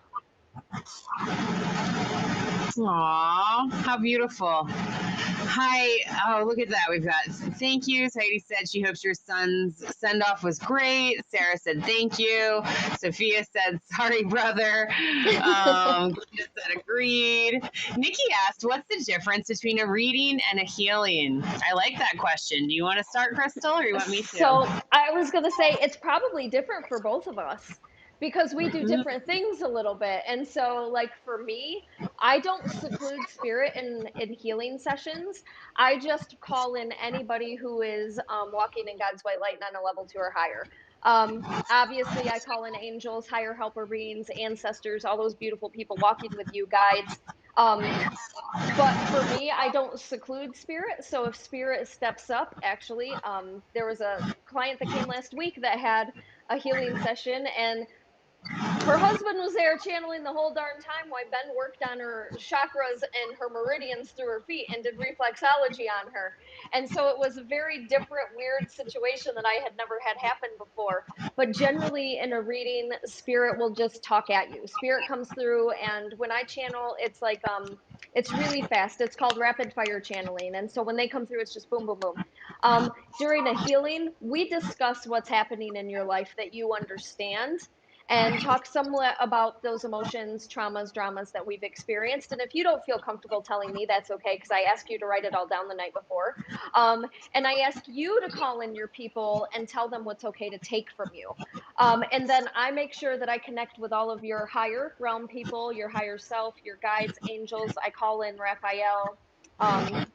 Aw, how beautiful. Hi. Oh, look at that. We've got thank yous. Heidi said she hopes your son's send off was great. Sarah said thank you. Sophia said sorry, brother. Glenda said agreed. Nikki asked, what's the difference between a reading and a healing? I like that question. Do you want to start, Crystal, or you want me So to? I was going to say it's probably different for both of us because we do Mhm. different things a little bit. And so, like for me, I don't seclude spirit in healing sessions. I just call in anybody who is walking in God's white light on a level 2 or higher. Obviously, I call in angels, higher helper beings, ancestors, all those beautiful people walking with you, guides. Um, but for me, I don't seclude spirit. So if spirit steps up, actually, there was a client that came last week that had a healing session, and her husband was there channeling the whole darn time while Ben worked on her chakras and her meridians through her feet and did reflexology on her. And so it was a very different, weird situation that I had never had happen before. But generally, in a reading, spirit will just talk at you. Spirit comes through, and when I channel, it's like, it's really fast. It's called rapid fire channeling. And so when they come through, it's just boom, boom, boom. During a healing, we discuss what's happening in your life that you understand and talk somewhat about those emotions, traumas, dramas that we've experienced. And if you don't feel comfortable telling me, that's okay, because I ask you to write it all down the night before. And I ask you to call in your people and tell them what's okay to take from you. And then I make sure that I connect with all of your higher realm people, your higher self, your guides, angels. I call in Raphael,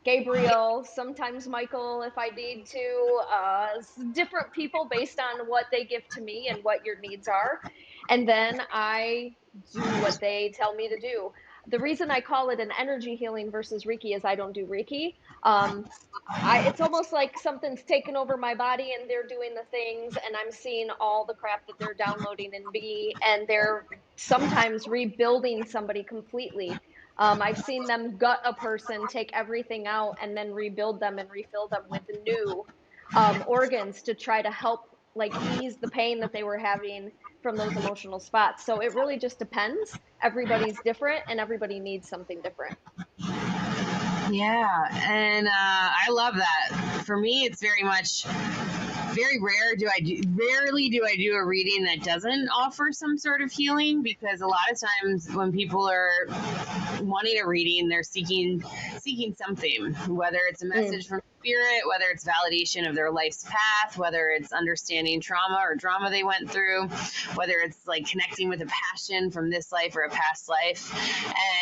Gabriel, sometimes Michael if I need to, different people based on what they give to me and what your needs are. And then I do what they tell me to do. The reason I call it an energy healing versus Reiki is I don't do Reiki. It's almost like something's taken over my body and they're doing the things, and I'm seeing all the crap that they're downloading in me, and they're sometimes rebuilding somebody completely. I've seen them gut a person, take everything out, and then rebuild them and refill them with new organs to try to help like ease the pain that they were having from those emotional spots. So it really just depends. Everybody's different and everybody needs something different. Yeah, and I love that. For me, it's very much very rarely do I do a reading that doesn't offer some sort of healing, because a lot of times when people are wanting a reading, they're seeking something, whether it's a message from spirit, whether it's validation of their life's path, whether it's understanding trauma or drama they went through, whether it's like connecting with a passion from this life or a past life,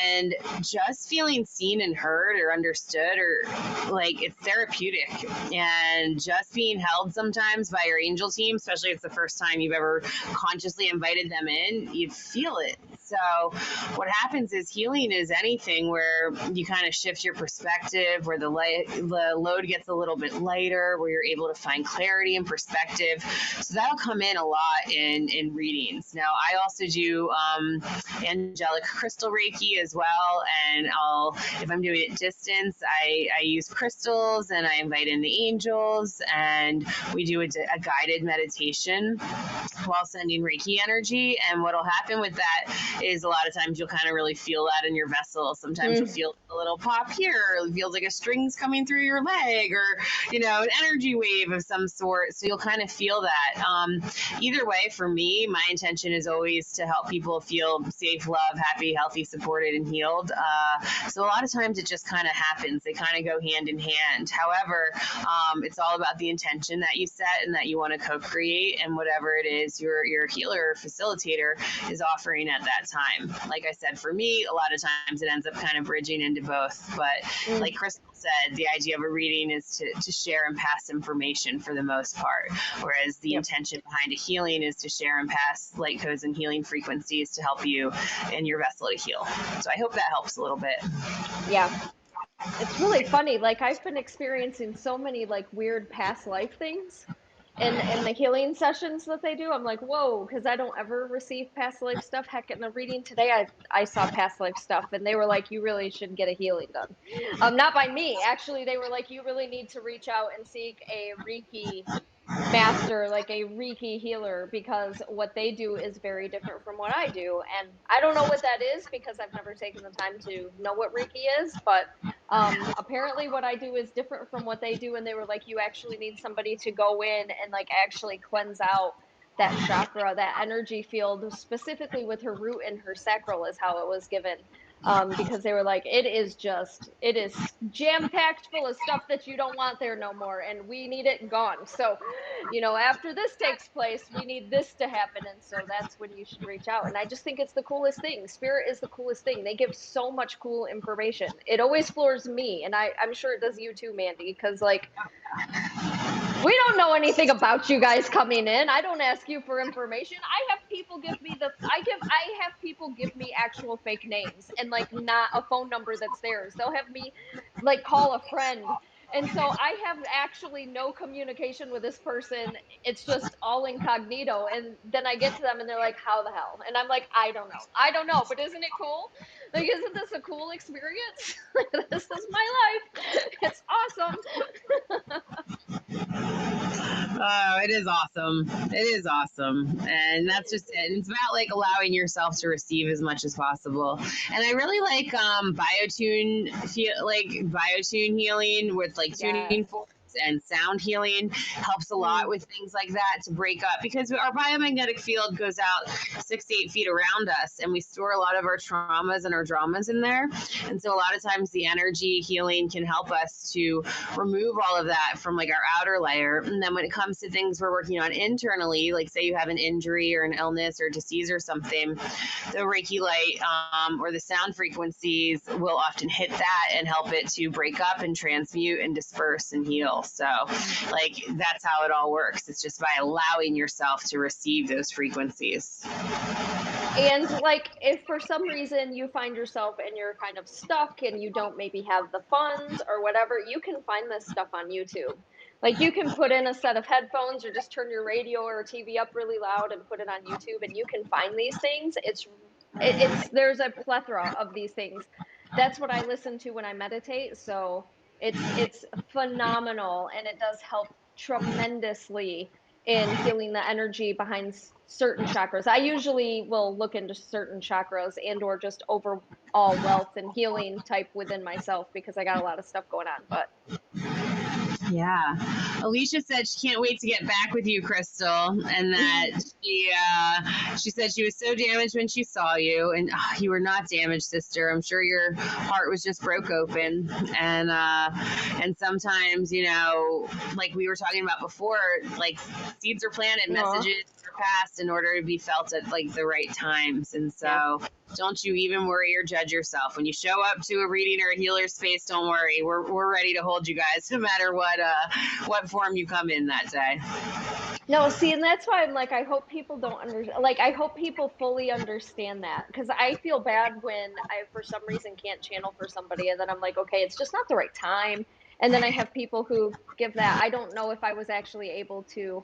and just feeling seen and heard or understood, or like it's therapeutic. And just being held sometimes by your angel team, especially if it's the first time you've ever consciously invited them in, you feel it. So what happens is healing is anything where you kind of shift your perspective, where the load gets a little bit lighter, where you're able to find clarity and perspective. So that'll come in a lot in readings. Now, I also do angelic crystal Reiki as well, and if I'm doing it distance, I use crystals and I invite in the angels, and we do a guided meditation while sending Reiki energy. And what'll happen with that is a lot of times you'll kind of really feel that in your vessel. Sometimes you'll feel a little pop here, or it feels like a string's coming through your leg, or an energy wave of some sort. So you'll kind of feel that. Either way, for me, my intention is always to help people feel safe, loved, happy, healthy, supported, and healed. So a lot of times it just kind of happens. They kind of go hand in hand. However, it's all about the intention that you set and that you want to co-create, and whatever it is your healer or facilitator is offering at that time. Like I said, for me, a lot of times it ends up kind of bridging into both. But like Crystal said, the idea of a reading is to share and pass information for the most part, whereas the intention behind a healing is to share and pass light codes and healing frequencies to help you and your vessel to heal. So I hope that helps a little bit. Yeah. It's really funny. Like, I've been experiencing so many like weird past life things in the healing sessions that they do. I'm like, whoa, because I don't ever receive past life stuff. Heck, in the reading today, I saw past life stuff, and they were like, you really should get a healing done. Not by me, actually. They were like, you really need to reach out and seek a Reiki master, like a Reiki healer, because what they do is very different from what I do. And I don't know what that is because I've never taken the time to know what Reiki is, but apparently what I do is different from what they do. And they were like, you actually need somebody to go in and like actually cleanse out that chakra, that energy field, specifically with her root and her sacral is how it was given. Because they were like, it is jam packed full of stuff that you don't want there no more, and we need it gone. So, after this takes place, we need this to happen, and so that's when you should reach out. And I just think it's the coolest thing. Spirit is the coolest thing. They give so much cool information. It always floors me, and I'm sure it does you too, Mandee, because like, we don't know anything about you guys coming in. I don't ask you for information. I have people give me actual fake names and like not a phone number that's theirs. They'll have me like call a friend. And so I have actually no communication with this person. It's just all incognito. And then I get to them and they're like, how the hell? And I'm like, I don't know. I don't know. But isn't it cool? Like, isn't this a cool experience? This is my life. It's awesome. Oh, it is awesome. It is awesome. And that's just it. It's about like allowing yourself to receive as much as possible. And I really like biotune healing with like tuning forks and sound healing helps a lot with things like that to break up, because our biomagnetic field goes out 6 to 8 feet around us, and we store a lot of our traumas and our dramas in there. And so a lot of times the energy healing can help us to remove all of that from like our outer layer. And then when it comes to things we're working on internally, like say you have an injury or an illness or disease or something, the Reiki light or the sound frequencies will often hit that and help it to break up and transmute and disperse and heal. So like that's how it all works. It's just by allowing yourself to receive those frequencies. And like, if for some reason you find yourself and you're kind of stuck and you don't maybe have the funds or whatever, you can find this stuff on YouTube. Like, you can put in a set of headphones or just turn your radio or TV up really loud and put it on YouTube, and you can find these things. There's a plethora of these things. That's what I listen to when I meditate. So it's phenomenal, and it does help tremendously in healing the energy behind certain chakras. I usually will look into certain chakras and or just overall wealth and healing type within myself, because I got a lot of stuff going on. But Yeah. Alicia said she can't wait to get back with you, Crystal, and that she said she was so damaged when she saw you, and you were not damaged, sister. I'm sure your heart was just broke open, and sometimes, like we were talking about before, like seeds are planted, messages are passed in order to be felt at like the right times, and so. Yeah. Don't you even worry or judge yourself. When you show up to a reading or a healer space, don't worry. We're ready to hold you guys no matter what form you come in that day. No, see, and that's why I'm like, I hope people don't understand. Like, I hope people fully understand that, because I feel bad when I, for some reason, can't channel for somebody, and then I'm like, okay, it's just not the right time. And then I have people who give that. I don't know if I was actually able to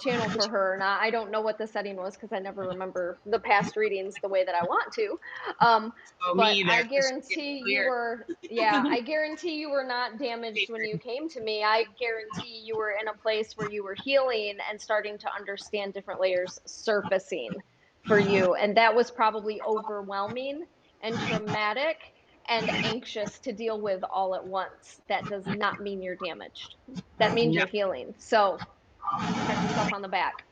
channel for her or not. I don't know what the setting was because I never remember the past readings the way that I want to. But I guarantee you were, yeah, I guarantee you were not damaged when you came to me. I guarantee you were in a place where you were healing and starting to understand different layers surfacing for you. And that was probably overwhelming and traumatic and anxious to deal with all at once. That does not mean you're damaged. That means you're healing. So pat yourself on the back.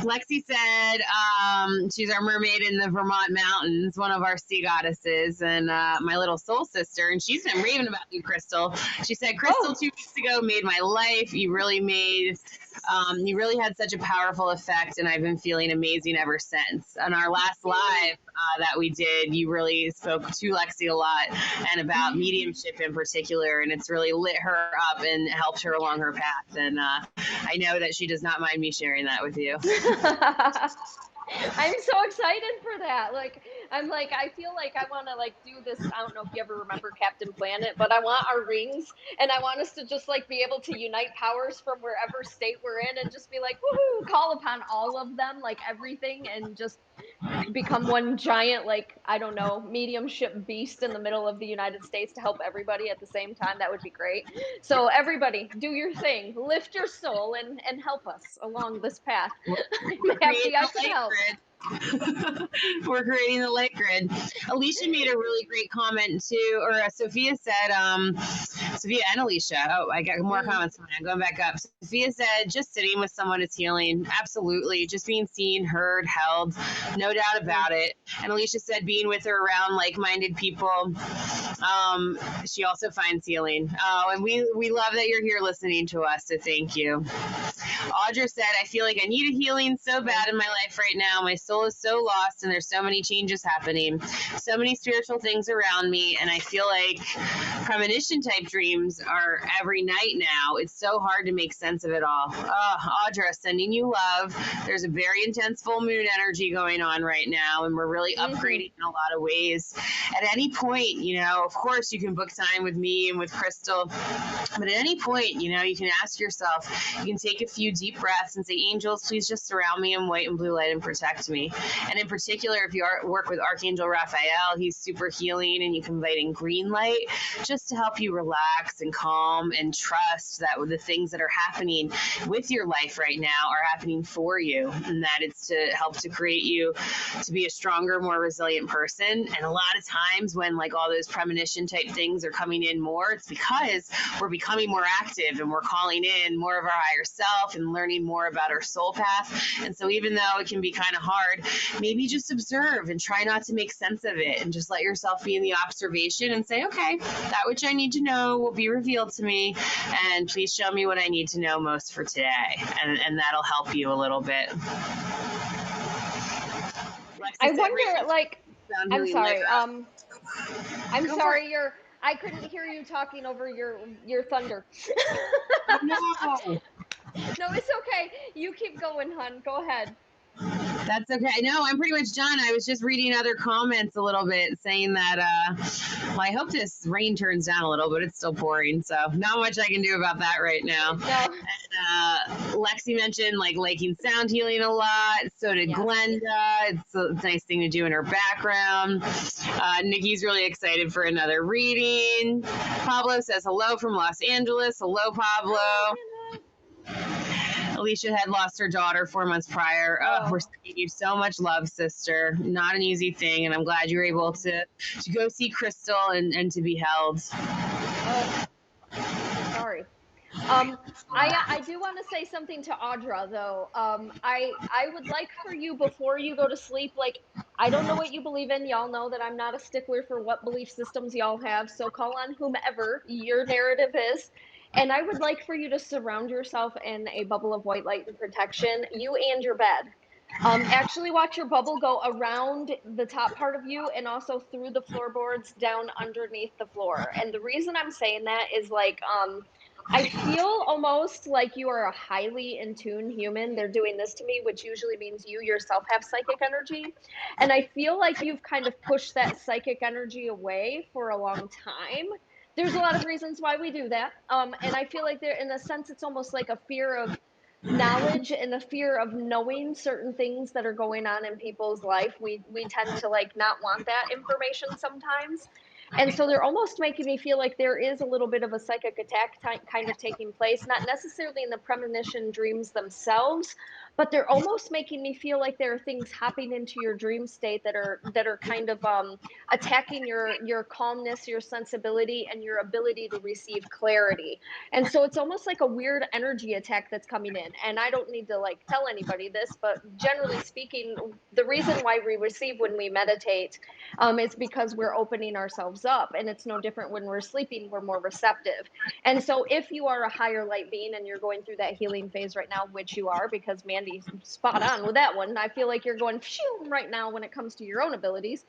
Lexi said she's our mermaid in the Vermont mountains, one of our sea goddesses, and my little soul sister. And she's been raving about you, Crystal. She said, Crystal, 2 weeks ago made my life. You really had such a powerful effect, and I've been feeling amazing ever since. On our last live that we did, you really spoke to Lexi a lot and about mediumship in particular, and it's really lit her up and helped her along her path. And I know that she does not mind me sharing that with you. I'm so excited for that. I feel like I want to do this. I don't know if you ever remember Captain Planet, but I want our rings, and I want us to just be able to unite powers from wherever state we're in and just be like, woohoo, call upon all of them, everything, and just become one giant, I don't know, mediumship beast in the middle of the United States to help everybody at the same time. That would be great. So everybody, do your thing, lift your soul, and help us along this path. I'm happy I could help. We're creating the light grid. Alicia made a really great comment too, or Sophia said, Sophia and Alicia. Oh, I got more comments. I'm going back up. Sophia said, just sitting with someone is healing. Absolutely. Just being seen, heard, held. No doubt about it. And Alicia said, being with her around like-minded people, she also finds healing. Oh, and we love that you're here listening to us, so thank you. Audra said, I feel like I need a healing so bad in my life right now. My soul is so lost and there's so many changes happening, so many spiritual things around me, and I feel like premonition type dreams are every night now. It's so hard to make sense of it all. Audra, sending you love. There's a very intense full moon energy going on right now, and we're really upgrading in a lot of ways. At any point, of course you can book time with me and with Crystal, but at any point, you can ask yourself, you can take a few deep breaths and say, angels, please just surround me in white and blue light and protect me. And in particular, if you work with Archangel Raphael, he's super healing, and you can invite in green light just to help you relax and calm and trust that the things that are happening with your life right now are happening for you, and that it's to help to create you to be a stronger, more resilient person. And a lot of times when all those premonition type things are coming in more, it's because we're becoming more active and we're calling in more of our higher self and learning more about our soul path. And so even though it can be kind of hard, maybe just observe and try not to make sense of it, and just let yourself be in the observation and say, okay, that which I need to know will be revealed to me, and please show me what I need to know most for today. And that'll help you a little bit. I wonder, I'm sorry. I'm sorry. I couldn't hear you talking over your thunder. No. No, it's okay. You keep going, hon. Go ahead. That's okay. No, I'm pretty much done. I was just reading other comments a little bit saying that, I hope this rain turns down a little, but it's still pouring. So not much I can do about that right now. No. And, Lexi mentioned liking sound healing a lot. So did Glenda. It's a nice thing to do in her background. Nikki's really excited for another reading. Pablo says hello from Los Angeles. Hello, Pablo. Alicia had lost her daughter 4 months prior. We're sending you so much love, sister. Not an easy thing, and I'm glad you were able to go see Crystal and to be held. Oh, so sorry. Um, I do want to say something to Audra though. I would like for you before you go to sleep, like I don't know what you believe in. Y'all know that I'm not a stickler for what belief systems y'all have, so call on whomever your narrative is. And I would like for you to surround yourself in a bubble of white light and protection, you and your bed. Actually watch your bubble go around the top part of you and also through the floorboards down underneath the floor. And the reason I'm saying that is like I feel almost like you are a highly in tune human. They're doing this to me, which usually means you yourself have psychic energy. And I feel like you've kind of pushed that psychic energy away for a long time. There's a lot of reasons why we do that. And I feel like there, in a sense, it's almost like a fear of knowledge and the fear of knowing certain things that are going on in people's life. We tend to like not want that information sometimes, and so they're almost making me feel like there is a little bit of a psychic attack kind of taking place, not necessarily in the premonition dreams themselves, but they're almost making me feel like there are things hopping into your dream state that are kind of attacking your calmness, your sensibility, and your ability to receive clarity. And so it's almost like a weird energy attack that's coming in. And I don't need to like tell anybody this, but generally speaking, the reason why we receive when we meditate is because we're opening ourselves up. And it's no different when we're sleeping, we're more receptive. And so if you are a higher light being and you're going through that healing phase right now, which you are, because Mandy's spot on with that one, I feel like you're going phew right now when it comes to your own abilities.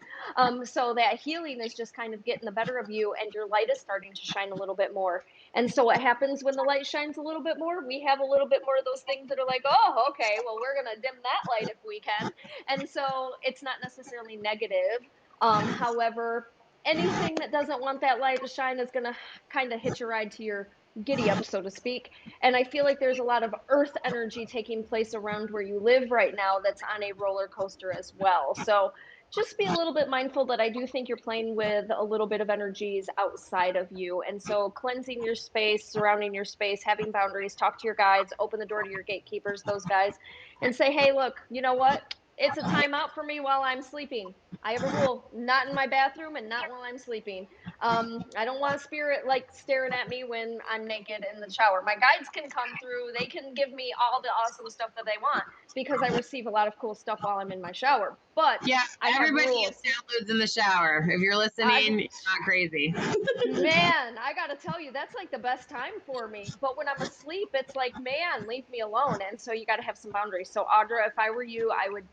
So that healing is just kind of getting the better of you and your light is starting to shine a little bit more. And so what happens when the light shines a little bit more? We have a little bit more of those things that are like, oh, okay, well, we're going to dim that light if we can. And so it's not necessarily negative. However, anything that doesn't want that light to shine is going to kind of hitch a ride to your giddy up, so to speak. And I feel like there's a lot of earth energy taking place around where you live right now that's on a roller coaster as well. So just be a little bit mindful that I do think you're playing with a little bit of energies outside of you. And so cleansing your space, surrounding your space, having boundaries, talk to your guides, open the door to your gatekeepers, those guys, and say, hey, look, you know what? It's a timeout for me while I'm sleeping. I have a rule, not in my bathroom and not while I'm sleeping. I don't want a spirit like staring at me when I'm naked in the shower. My guides can come through, they can give me all the awesome stuff that they want because I receive a lot of cool stuff while I'm in my shower. But Yeah, I have everybody rules. gets downloads in the shower. If you're listening, it's not crazy. Man, I gotta tell you, that's like the best time for me. But when I'm asleep, it's like, man, leave me alone. And so you gotta have some boundaries. So Audra, if I were you, I would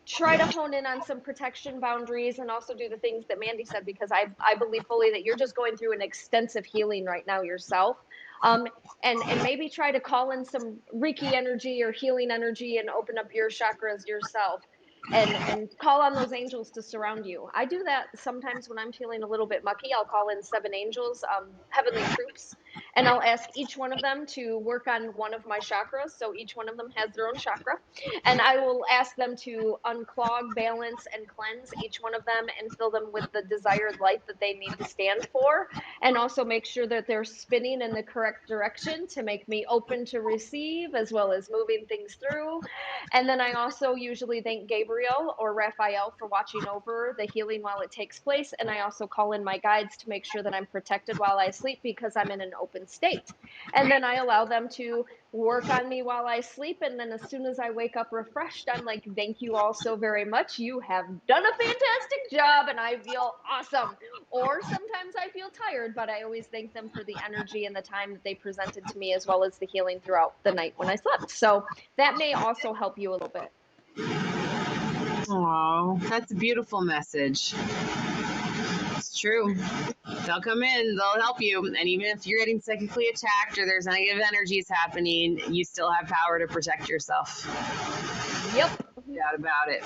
try to hone in on some protection boundaries and also do the things that Mandee said because I believe fully that you're just going through an extensive healing right now yourself. Um, and maybe try to call in some Reiki energy or healing energy and open up your chakras yourself and call on those angels to surround you. I do that sometimes when I'm feeling a little bit mucky. I'll call in 7 angels, heavenly troops, and I'll ask each one of them to work on one of my chakras. So each one of them has their own chakra, and I will ask them to unclog, balance, and cleanse each one of them and fill them with the desired light that they need to stand for, and also make sure that they're spinning in the correct direction to make me open to receive as well as moving things through. And then I also usually thank Gabriel or Raphael for watching over the healing while it takes place. And I also call in my guides to make sure that I'm protected while I sleep because I'm in an open state. And then I allow them to work on me while I sleep. And then as soon as I wake up refreshed, I'm like, thank you all so very much. You have done a fantastic job and I feel awesome. Or sometimes I feel tired, but I always thank them for the energy and the time that they presented to me as well as the healing throughout the night when I slept. So that may also help you a little bit. Oh, that's a beautiful message. It's true. They'll come in, they'll help you. And even if you're getting psychically attacked or there's negative energies happening, you still have power to protect yourself. Yep. No doubt about it.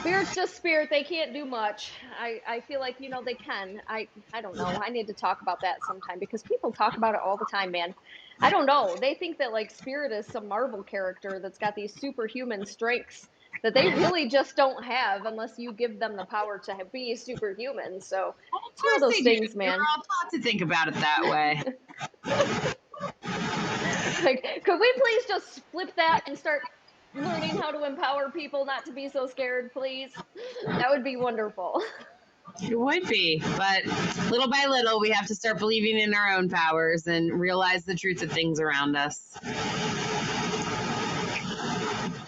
Spirit's just spirit. They can't do much. I feel like, they can. I don't know. I need to talk about that sometime because people talk about it all the time, man. I don't know. They think that like Spirit is some Marvel character that's got these superhuman strengths that they really just don't have unless you give them the power to be superhuman. So Well, of it's one of course those they do. things, We're man. all taught to think about it that way. Like, could we please just flip that and start learning how to empower people not to be so scared, please? That would be wonderful. It would be, but little by little, we have to start believing in our own powers and realize the truth of things around us.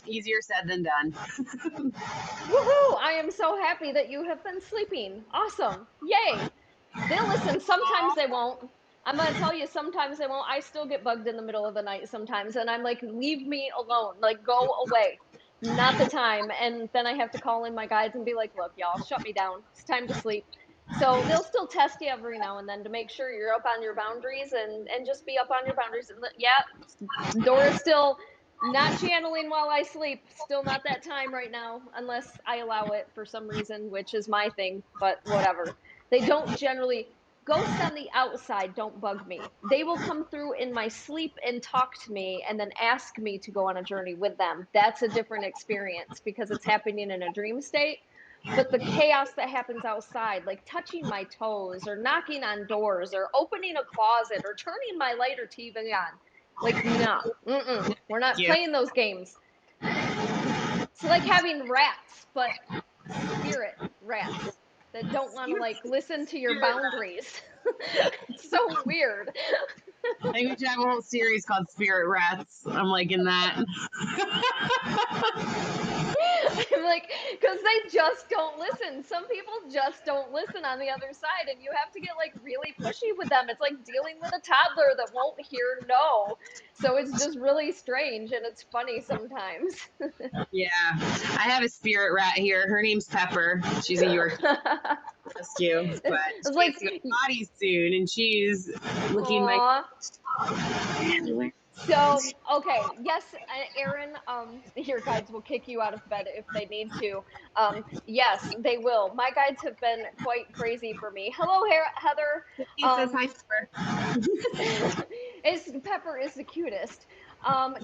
Easier said than done. Woohoo! I am so happy that you have been sleeping. Awesome. Yay. They'll listen. Sometimes they won't. I'm going to tell you, sometimes they won't. I still get bugged in the middle of the night sometimes. And I'm like, leave me alone. Like, go away. Not the time. And then I have to call in my guides and be like, look, y'all, shut me down. It's time to sleep. So they'll still test you every now and then to make sure you're up on your boundaries and just be up on your boundaries. And yeah, Dora's still not channeling while I sleep. Still not that time right now, unless I allow it for some reason, which is my thing, but whatever. They don't generally, ghosts on the outside don't bug me. They will come through in my sleep and talk to me and then ask me to go on a journey with them. That's a different experience because it's happening in a dream state. But the chaos that happens outside, like touching my toes or knocking on doors or opening a closet or turning my light or TV on, like, no, we're not Yeah. playing those games. It's like having rats, but spirit rats that don't want to like listen to your boundaries. It's so weird. I think we should have a whole series called Spirit Rats. I'm liking that. I'm like, because they just don't listen. Some people just don't listen on the other side, and you have to get like really pushy with them. It's like dealing with a toddler that won't hear no. So it's just really strange, and it's funny sometimes. Yeah. I have a spirit rat here. Her name's Pepper. She's a Yorkie rescue, but It's she like, gets to go potty soon, and she's looking aw. like. So, okay, yes, Aaron, your guides will kick you out of bed if they need to. Yes, they will. My guides have been quite crazy for me. Hello, Heather. He says hi, Pepper. Pepper is the cutest.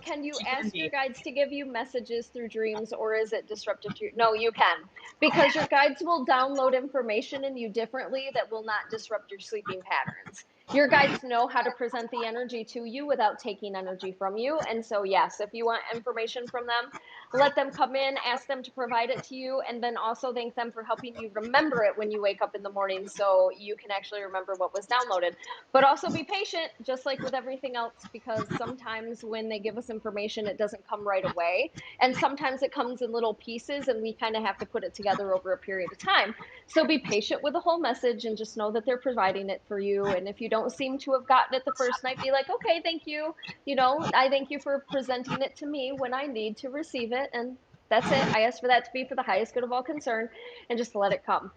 Can you She can ask your be. guides to give you messages through dreams, or is it disruptive to you? No, you can, because your guides will download information in you differently that will not disrupt your sleeping patterns. Your guides know how to present the energy to you without taking energy from you. And so, yes, if you want information from them, let them come in, ask them to provide it to you, and then also thank them for helping you remember it when you wake up in the morning so you can actually remember what was downloaded. But also be patient, just like with everything else, because sometimes when they give us information, it doesn't come right away. And sometimes it comes in little pieces, and we kind of have to put it together over a period of time. So be patient with the whole message and just know that they're providing it for you. And if you don't seem to have gotten it the first night, be like, okay, thank you. You know, I thank you for presenting it to me when I need to receive it. And that's it. I ask for that to be for the highest good of all concern and just let it come.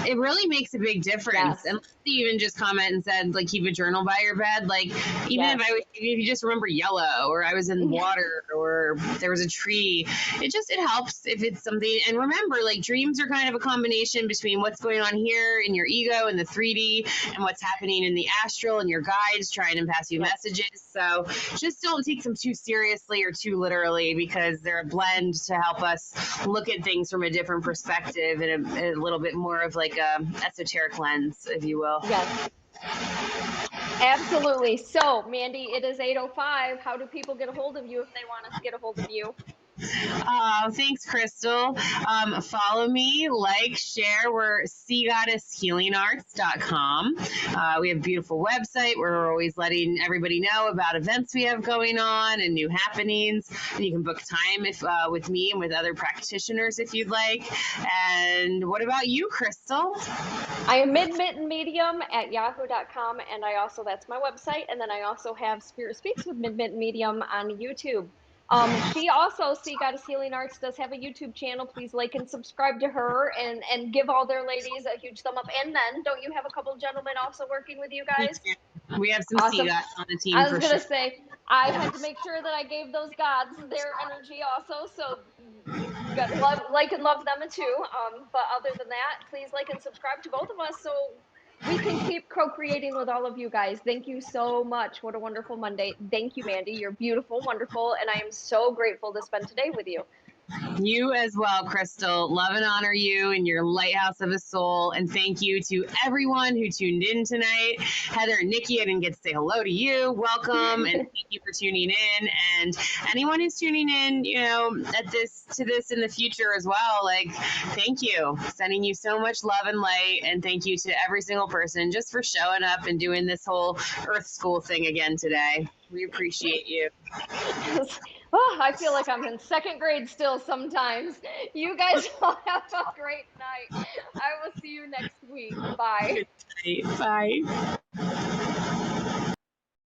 It really makes a big difference. Yes. And you even just comment and said, like, keep a journal by your bed. Like, even Yes. if you just remember yellow, or I was in water, or there was a tree, it helps if it's something. And remember, like, dreams are kind of a combination between what's going on here in your ego and the 3D and what's happening in the astral and your guides trying to pass you messages. So just don't take them too seriously or too literally, because they're a blend to help us look at things from a different perspective and a little bit more of like a esoteric lens, if you will. Yes. Absolutely. So, Mandee, it is 8:05. How do people get a hold of you if they want to get a hold of you? Thanks, Crystal. Follow me, like, share. We're SeaGoddessHealingArts.com. We have a beautiful website where we're always letting everybody know about events we have going on and new happenings. And you can book time with me and with other practitioners if you'd like. And what about you, Crystal? I am Mitten Medium at yahoo.com, and that's my website. And then I also have Spirit Speaks with Mitten Medium on YouTube. She also, Sea Goddess Healing Arts, does have a YouTube channel. Please like and subscribe to her and give all their ladies a huge thumb up. And then, don't you have a couple gentlemen also working with you guys? We have some Awesome. Sea on the team. I was for going to sure. say, I had to make sure that I gave those gods their energy also. So, you got to like and love them too. But other than that, please like and subscribe to both of us so we can keep co-creating with all of you guys. Thank you so much. What a wonderful Monday. Thank you, Mandee. You're beautiful, wonderful, and I am so grateful to spend today with you. You as well, Crystal. Love and honor you and your lighthouse of a soul. And thank you to everyone who tuned in tonight. Heather and Nikki, I didn't get to say hello to you. Welcome and thank you for tuning in. And anyone who's tuning in, at this in the future as well, like, thank you. Sending you so much love and light. And thank you to every single person just for showing up and doing this whole Earth School thing again today. We appreciate you. Oh, I feel like I'm in second grade still sometimes. You guys all have a great night. I will see you next week. Bye. Good night. Bye.